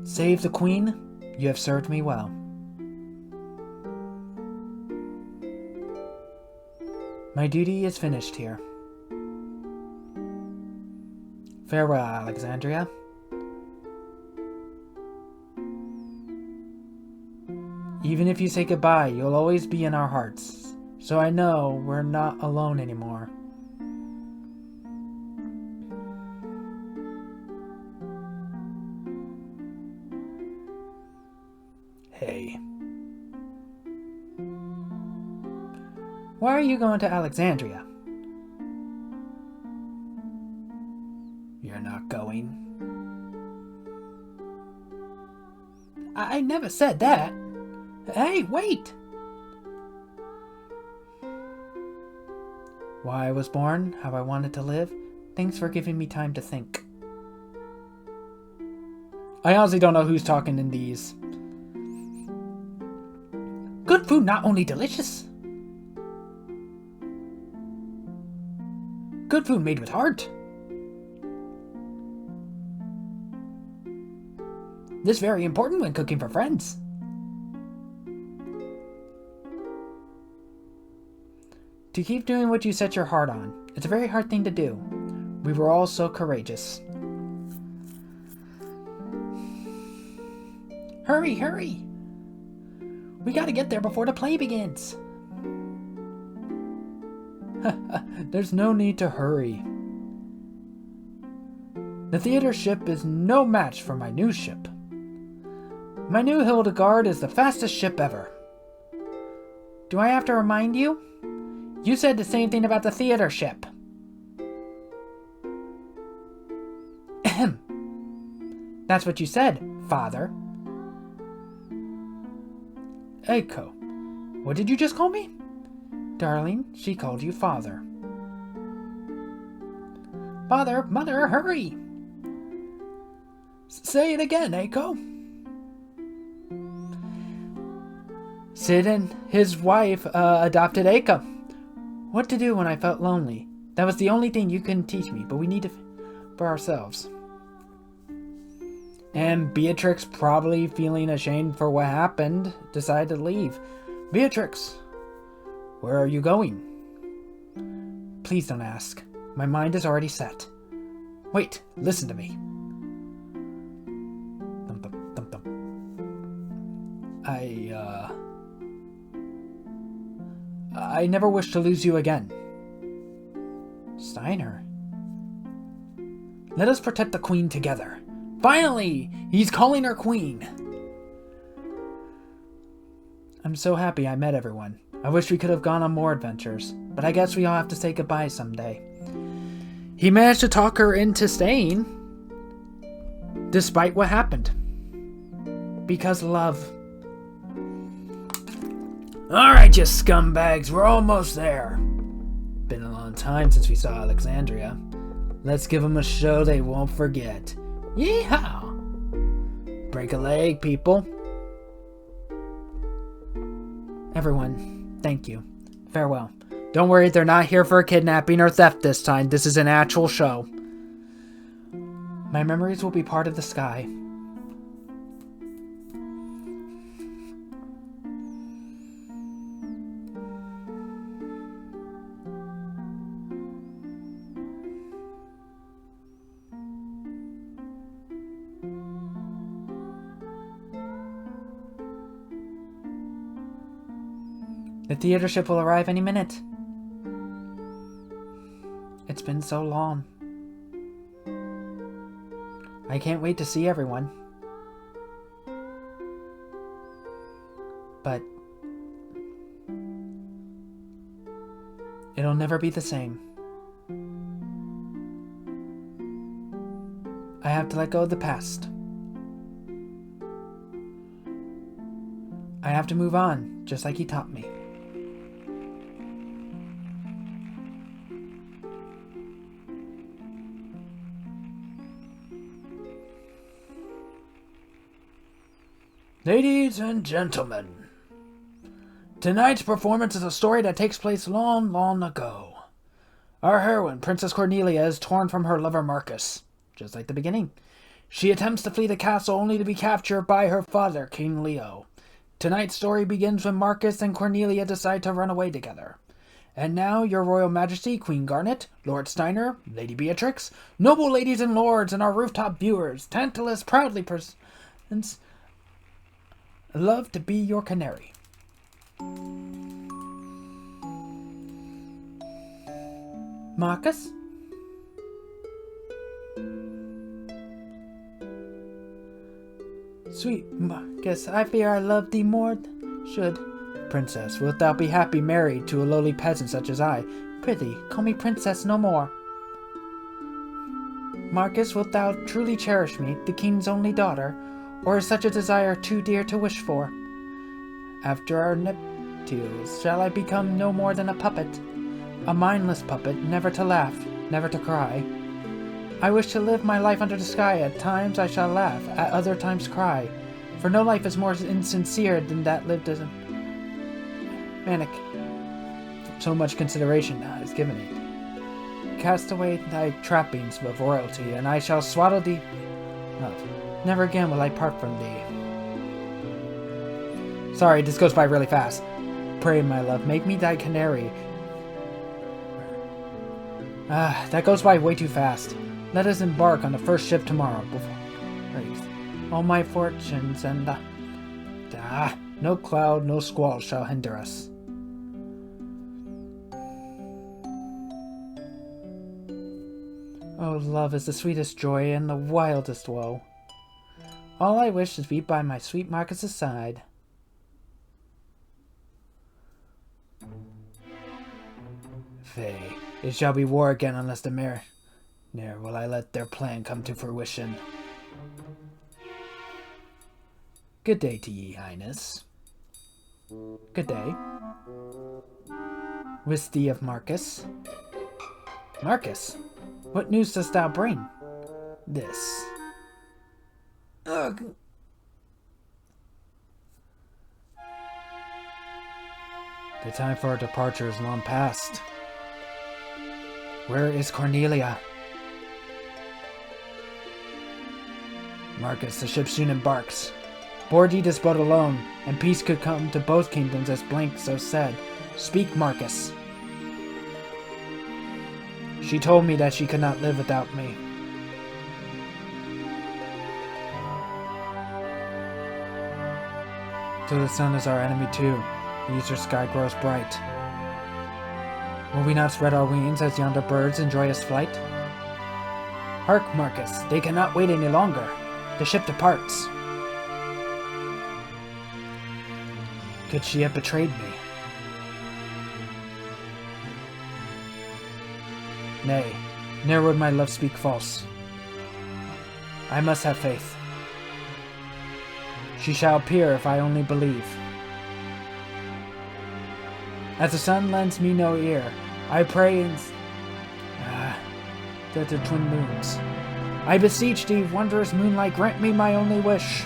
Save the Queen. You have served me well. My duty is finished here. Farewell, Alexandria. Even if you say goodbye, you'll always be in our hearts. So I know we're not alone anymore. Hey. Why are you going to Alexandria? You're not going. I never said that. Hey, wait! Why I was born, how I wanted to live. Thanks for giving me time to think. I honestly don't know who's talking in these. Good food not only delicious. Good food made with heart. This is very important when cooking for friends. To keep doing what you set your heart on. It's a very hard thing to do. We were all so courageous. Hurry, hurry! We gotta get there before the play begins. There's no need to hurry. The theater ship is no match for my new ship. My new Hildegard is the fastest ship ever. Do I have to remind you? You said the same thing about the theater ship. Ahem. That's what you said, Father. Eiko, what did you just call me? Darling, she called you Father. Father, Mother, hurry! Say it again, Eiko. Sid and his wife adopted Eiko. What to do when I felt lonely. That was the only thing you couldn't teach me, but we need to for ourselves. And Beatrix, probably feeling ashamed for what happened, decided to leave. Beatrix, where are you going? Please don't ask. My mind is already set. Wait, listen to me. Thump, thump, thump, thump. I never wish to lose you again. Steiner. Let us protect the Queen together. Finally! He's calling her Queen! I'm so happy I met everyone. I wish we could have gone on more adventures, but I guess we all have to say goodbye someday. He managed to talk her into staying, despite what happened. Because love. Alright, you scumbags, we're almost there. Been a long time since we saw Alexandria. Let's give them a show they won't forget. Yeehaw! Break a leg, people. Everyone, thank you. Farewell. Don't worry, they're not here for a kidnapping or theft this time. This is an actual show. My memories will be part of the sky. The theater ship will arrive any minute. It's been so long. I can't wait to see everyone. But it'll never be the same. I have to let go of the past. I have to move on, just like he taught me. Ladies and gentlemen, tonight's performance is a story that takes place long, long ago. Our heroine, Princess Cornelia, is torn from her lover Marcus, just like the beginning. She attempts to flee the castle only to be captured by her father, King Leo. Tonight's story begins when Marcus and Cornelia decide to run away together. And now, your Royal Majesty, Queen Garnet, Lord Steiner, Lady Beatrix, noble ladies and lords, and our rooftop viewers, Tantalus proudly presents Love to Be Your Canary. Marcus? Sweet Marcus, I fear I love thee more should. Princess, wilt thou be happy married to a lowly peasant such as I? Prithee, call me princess no more. Marcus, wilt thou truly cherish me, the king's only daughter, or is such a desire too dear to wish for? After our nuptials, shall I become no more than a puppet? A mindless puppet, never to laugh, never to cry. I wish to live my life under the sky. At times I shall laugh, at other times cry. For no life is more insincere than that lived as a manic. So much consideration is given it. Cast away thy trappings of royalty, and I shall swaddle thee. Love, never again will I part from thee. Sorry, this goes by really fast. Pray, my love, make me thy canary. That goes by way too fast. Let us embark on the first ship tomorrow. All my fortunes and no cloud, no squall shall hinder us. Oh, love is the sweetest joy and the wildest woe. All I wish is to be by my sweet Marcus's side. Fay, it shall be war again unless the mare. Ne'er will I let their plan come to fruition. Good day to ye, Highness. Good day. Wist thee of Marcus? Marcus, what news dost thou bring? This. Ugh. The time for our departure is long past. Where is Cornelia? Marcus, the ship soon embarks. Board ye this boat alone, and peace could come to both kingdoms as Blank so said. Speak, Marcus. She told me that she could not live without me. So the sun is our enemy too. The eastern sky grows bright. Will we not spread our wings as yonder birds in joyous flight? Hark, Marcus, they cannot wait any longer. The ship departs. Could she have betrayed me? Nay, ne'er would my love speak false. I must have faith. She shall appear if I only believe. As the sun lends me no ear, I pray that the twin moons. I beseech thee, wondrous moonlight, grant me my only wish.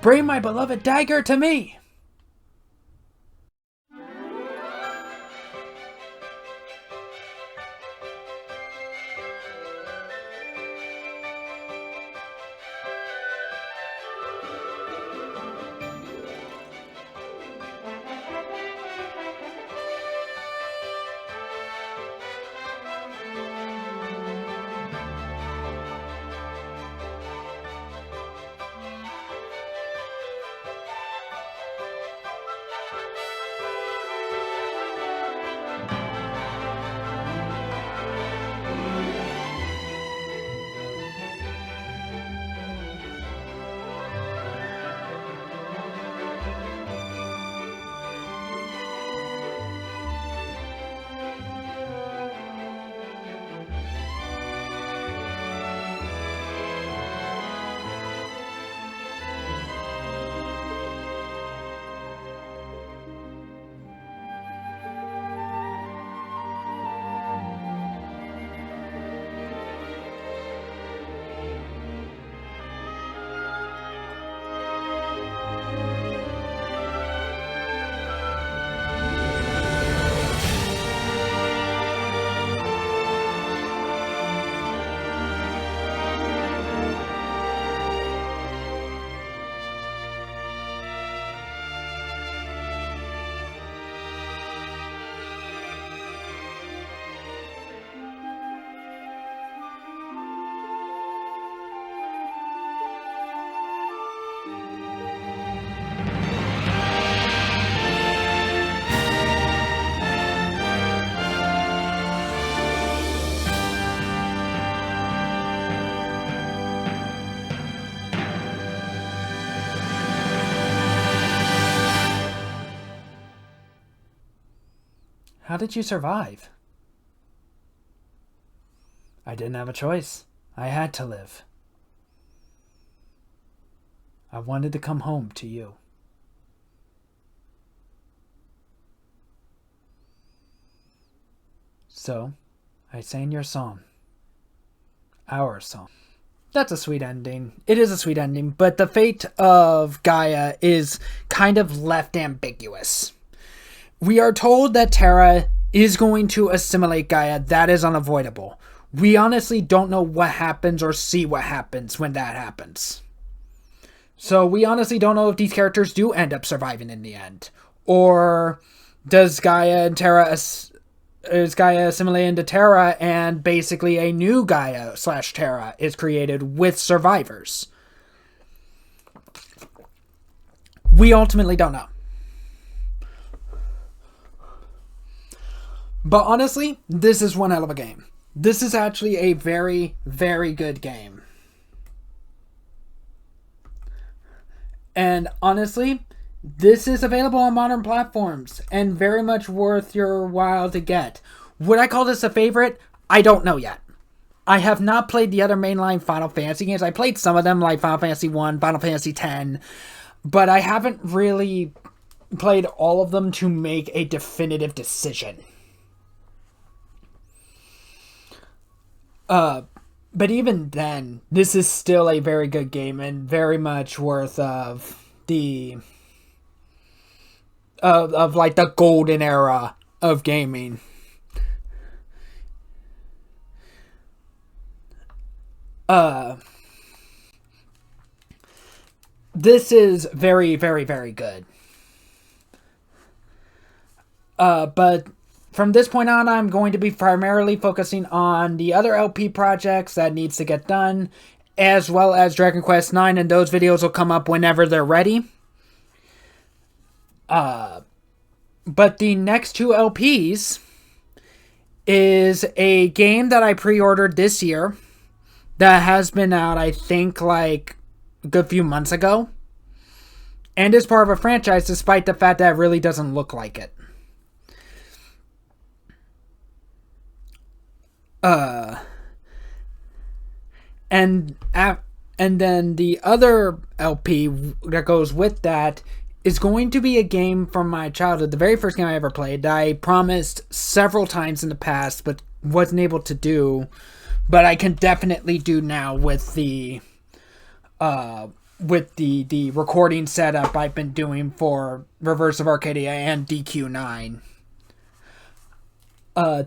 Bring my beloved dagger to me! How did you survive? I didn't have a choice. I had to live. I wanted to come home to you. So, I sang your song. Our song. That's a sweet ending. It is a sweet ending, but the fate of Gaia is kind of left ambiguous. We are told that Terra is going to assimilate Gaia. That is unavoidable. We honestly don't know what happens or see what happens when that happens. So we honestly don't know if these characters do end up surviving in the end. Or does Gaia and Terra is Gaia assimilated into Terra and basically a new Gaia / Terra is created with survivors? We ultimately don't know. But honestly, this is one hell of a game. This is actually a very, very good game. And honestly, this is available on modern platforms and very much worth your while to get. Would I call this a favorite? I don't know yet. I have not played the other mainline Final Fantasy games. I played some of them like Final Fantasy 1, Final Fantasy 10, but I haven't really played all of them to make a definitive decision. But even then, this is still a very good game and very much worth of the of like the golden era of gaming. This is very, very, very good. But from this point on, I'm going to be primarily focusing on the other LP projects that needs to get done, as well as Dragon Quest IX, and those videos will come up whenever they're ready. But the next two LPs is a game that I pre-ordered this year that has been out, I think, like a good few months ago, and is part of a franchise despite the fact that it really doesn't look like it. And then the other LP that goes with that is going to be a game from my childhood, the very first game I ever played, that I promised several times in the past, but wasn't able to do, but I can definitely do now with the recording setup I've been doing for Reverse of Arcadia and DQ9.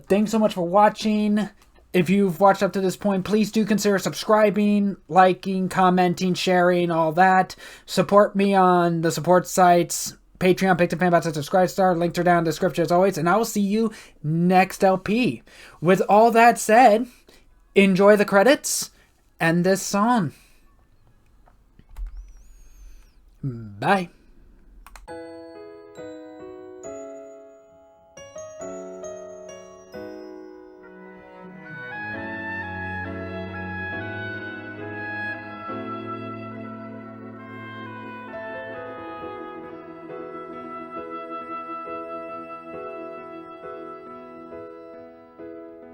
Thanks so much for watching. If you've watched up to this point, please do consider subscribing, liking, commenting, sharing, all that. Support me on the support sites, Patreon, PictoFan, Subscribe Star. Links are down in the description as always. And I will see you next LP. With all that said, enjoy the credits and this song. Bye.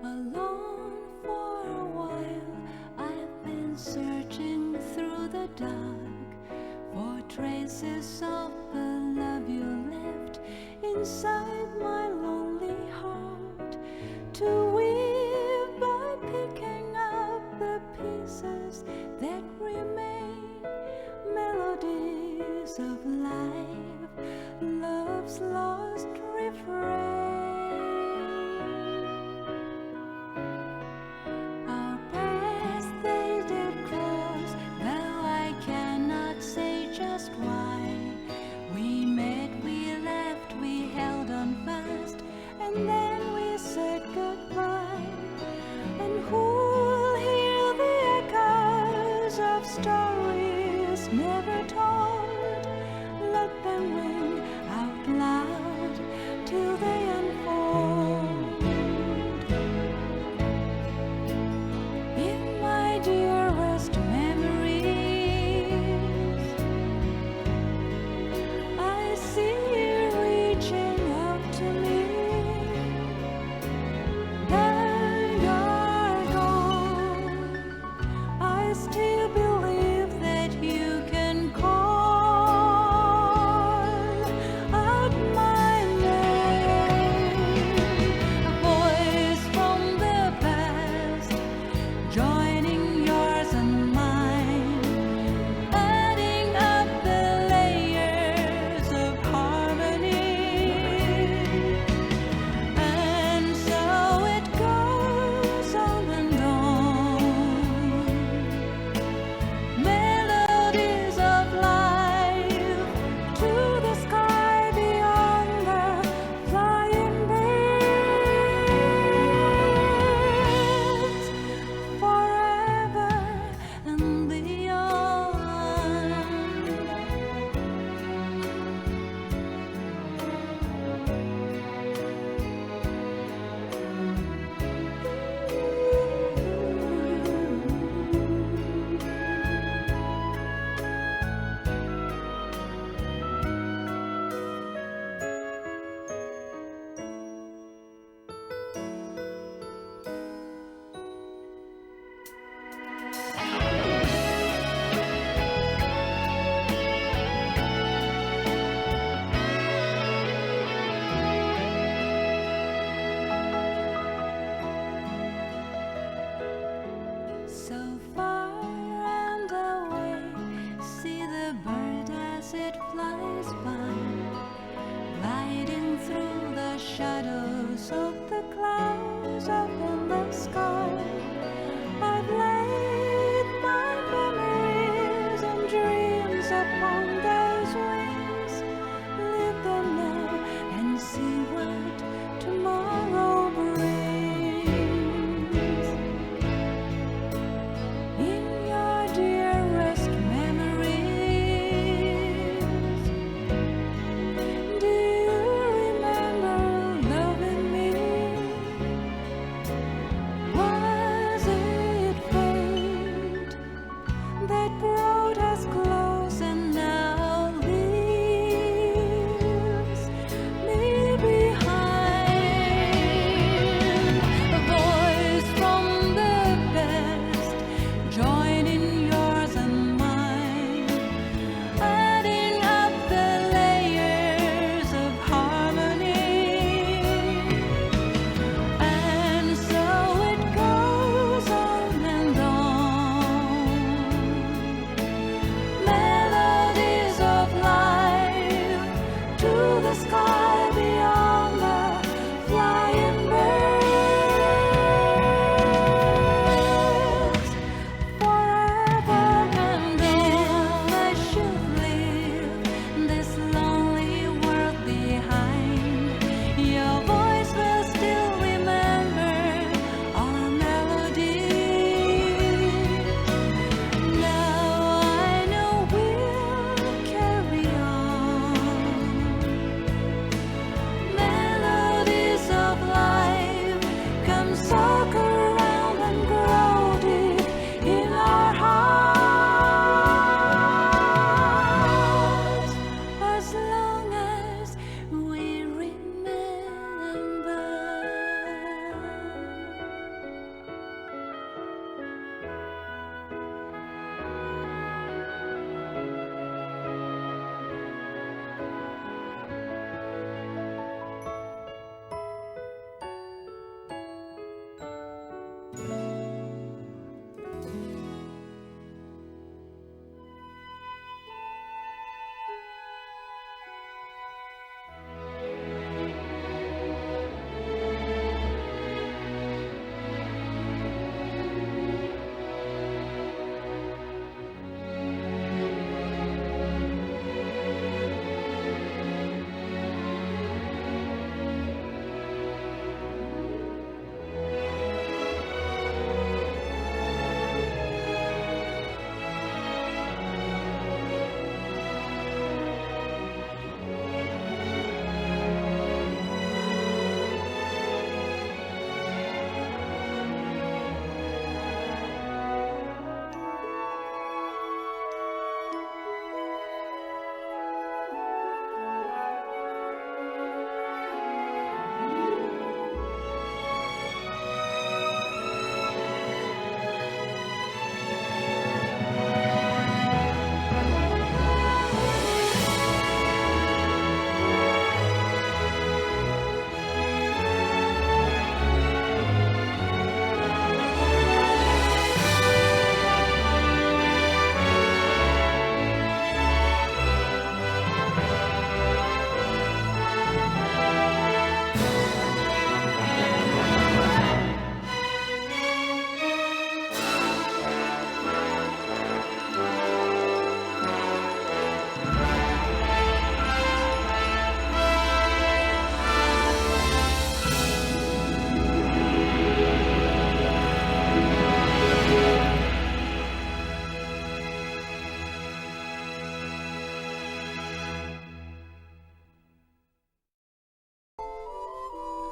Alone for a while, I've been searching through the dark for traces of the love you left inside my lonely heart, to weave by picking up the pieces that remain, melodies of life, love's lost refrain. Stories never told, let a bird as it flies by, gliding through the shadows of the clouds up in the sky. I've laid my memories and dreams upon those wings. Live them now and see what tomorrow brings. In your dearest memories, do you remember loving me? Was it fate that brought us close and now leaves me behind? A voice from the past joining yours and mine, adding up the layers of harmony. And so it goes on and on. Melodies of life to the sky beyond the flying birds. Forever and if I should leave this lonely world behind, your voice will still remember our melody. Now I know we'll carry on. Melodies of life come soak around and grow deep in our hearts, as long as we remember.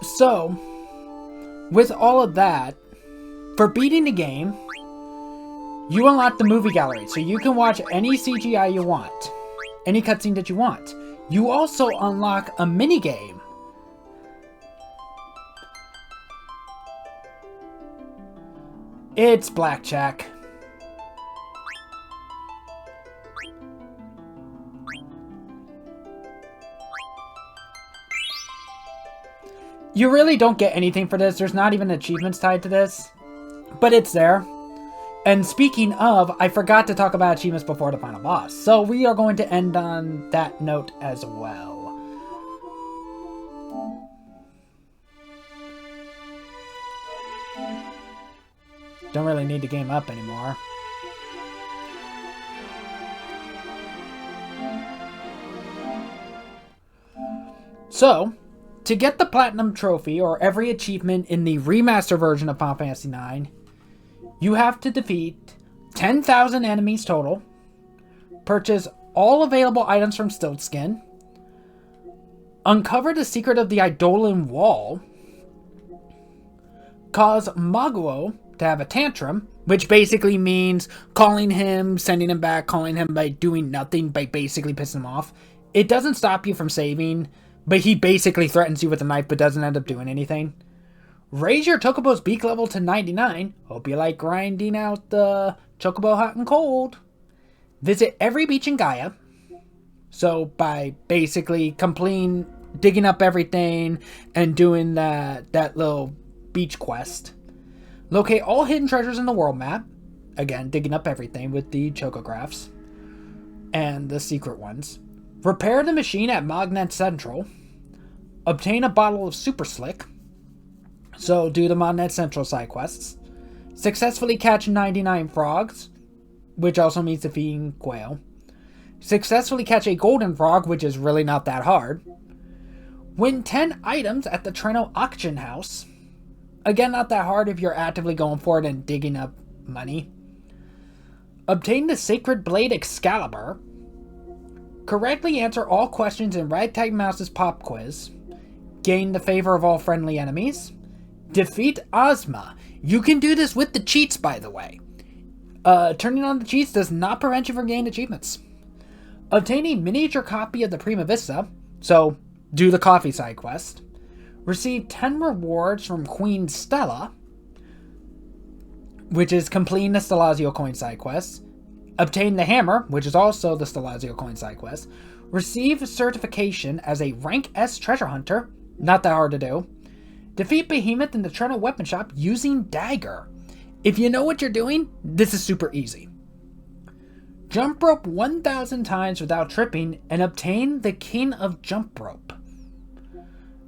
So, with all of that, for beating the game, you unlock the movie gallery, so you can watch any CGI you want, any cutscene that you want. You also unlock a minigame. It's blackjack. You really don't get anything for this. There's not even achievements tied to this. But it's there. And speaking of, I forgot to talk about achievements before the final boss, so we are going to end on that note as well. Don't really need the game up anymore. So, to get the Platinum Trophy, or every achievement in the remaster version of Final Fantasy IX, you have to defeat 10,000 enemies total, purchase all available items from Stiltskin, uncover the secret of the Eidolon Wall, cause Maguo to have a tantrum, which basically means calling him, sending him back, calling him by doing nothing, by basically pissing him off. It doesn't stop you from saving, but he basically threatens you with a knife but doesn't end up doing anything. Raise your Chocobo's beak level to 99. Hope you like grinding out the Chocobo hot and cold. Visit every beach in Gaia. So by basically digging up everything and doing that little beach quest. Locate all hidden treasures in the world map. Again, digging up everything with the chocographs. And the secret ones. Repair the machine at Magnet Central. Obtain a bottle of Super Slick. So do the Magnet Central side quests. Successfully catch 99 frogs, which also means defeating Quail. Successfully catch a golden frog, which is really not that hard. Win 10 items at the Treno auction house. Again, not that hard if you're actively going for it and digging up money. Obtain the Sacred Blade Excalibur. Correctly answer all questions in Ragtag Mouse's pop quiz. Gain the favor of all friendly enemies. Defeat Ozma. You can do this with the cheats, by the way. Turning on the cheats does not prevent you from gaining achievements. Obtain a miniature copy of the Prima Vista. So, do the coffee side quest. Receive 10 rewards from Queen Stella, which is completing the Stellazio coin side quest. Obtain the hammer, which is also the Stellazio coin side quest. Receive certification as a rank S treasure hunter. Not that hard to do. Defeat Behemoth in the Treno weapon shop using dagger. If you know what you're doing, this is super easy. Jump rope 1,000 times without tripping and obtain the King of Jump Rope.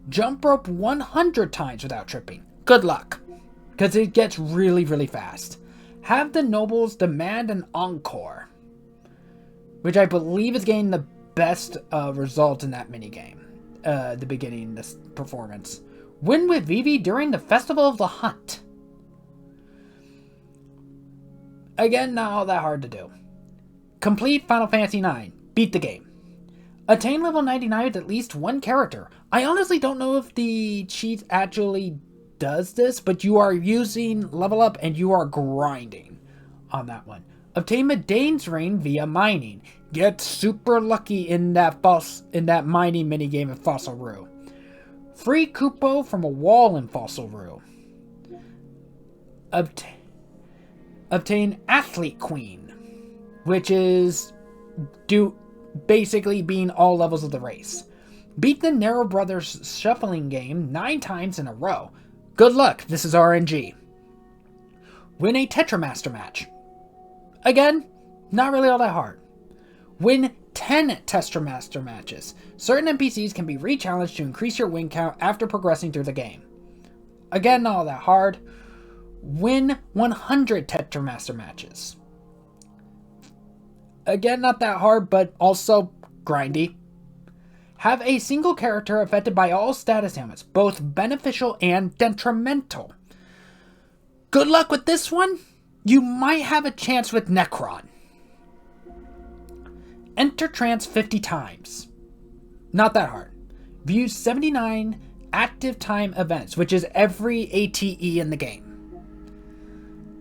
Jump rope 100 times without tripping. Good luck, because it gets really, really fast. Have the nobles demand an encore, which I believe is getting the best result in that minigame. The beginning of this performance. Win with Vivi during the Festival of the Hunt. Again, not all that hard to do. Complete Final Fantasy IX. Beat the game. Attain level 99 with at least one character. I honestly don't know if the cheat actually does this, but you are using level up and you are grinding on that one. Obtain Medane's Ring via mining. Get super lucky in that mining minigame in Fossil Rue. Free Kupo from a wall in Fossil Rue. Obtain Athlete Queen, which is basically being all levels of the race. Beat the Narrow Brothers shuffling game 9 times in a row. Good luck, this is RNG. Win a Tetramaster match. Again, not really all that hard. Win 10 Tetramaster matches. Certain NPCs can be re-challenged to increase your win count after progressing through the game. Again, not all that hard. Win 100 Tetramaster matches. Again, not that hard, but also grindy. Have a single character affected by all status ailments, both beneficial and detrimental. Good luck with this one. You might have a chance with Necron. Enter trance 50 times. Not that hard. View 79 active time events, which is every ATE in the game.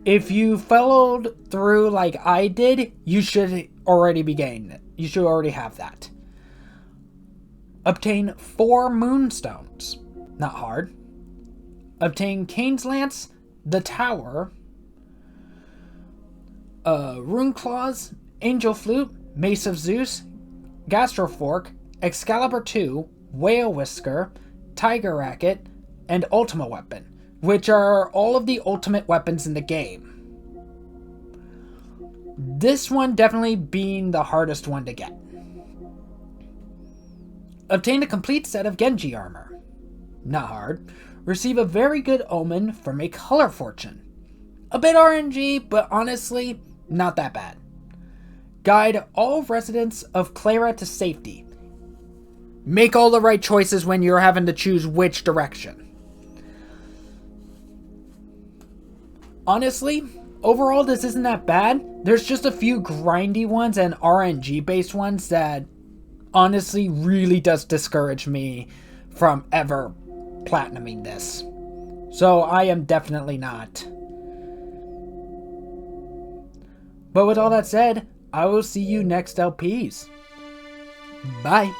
If you followed through like I did, you should already be gaining it. You should already have that. Obtain 4 Moonstones. Not hard. Obtain Kane's Lance, the Tower, Rune Claws, Angel Flute, Mace of Zeus, Gastrofork, Excalibur 2, Whale Whisker, Tiger Racket, and Ultima Weapon, which are all of the ultimate weapons in the game. This one definitely being the hardest one to get. Obtain a complete set of Genji armor. Not hard. Receive a very good omen from a color fortune. A bit RNG, but honestly, not that bad. Guide all residents of Clara to safety. Make all the right choices when you're having to choose which direction. Honestly, overall this isn't that bad. There's just a few grindy ones and RNG based ones that honestly really does discourage me from ever platinuming this. So I am definitely not. But with all that said, I will see you next LPs. Bye.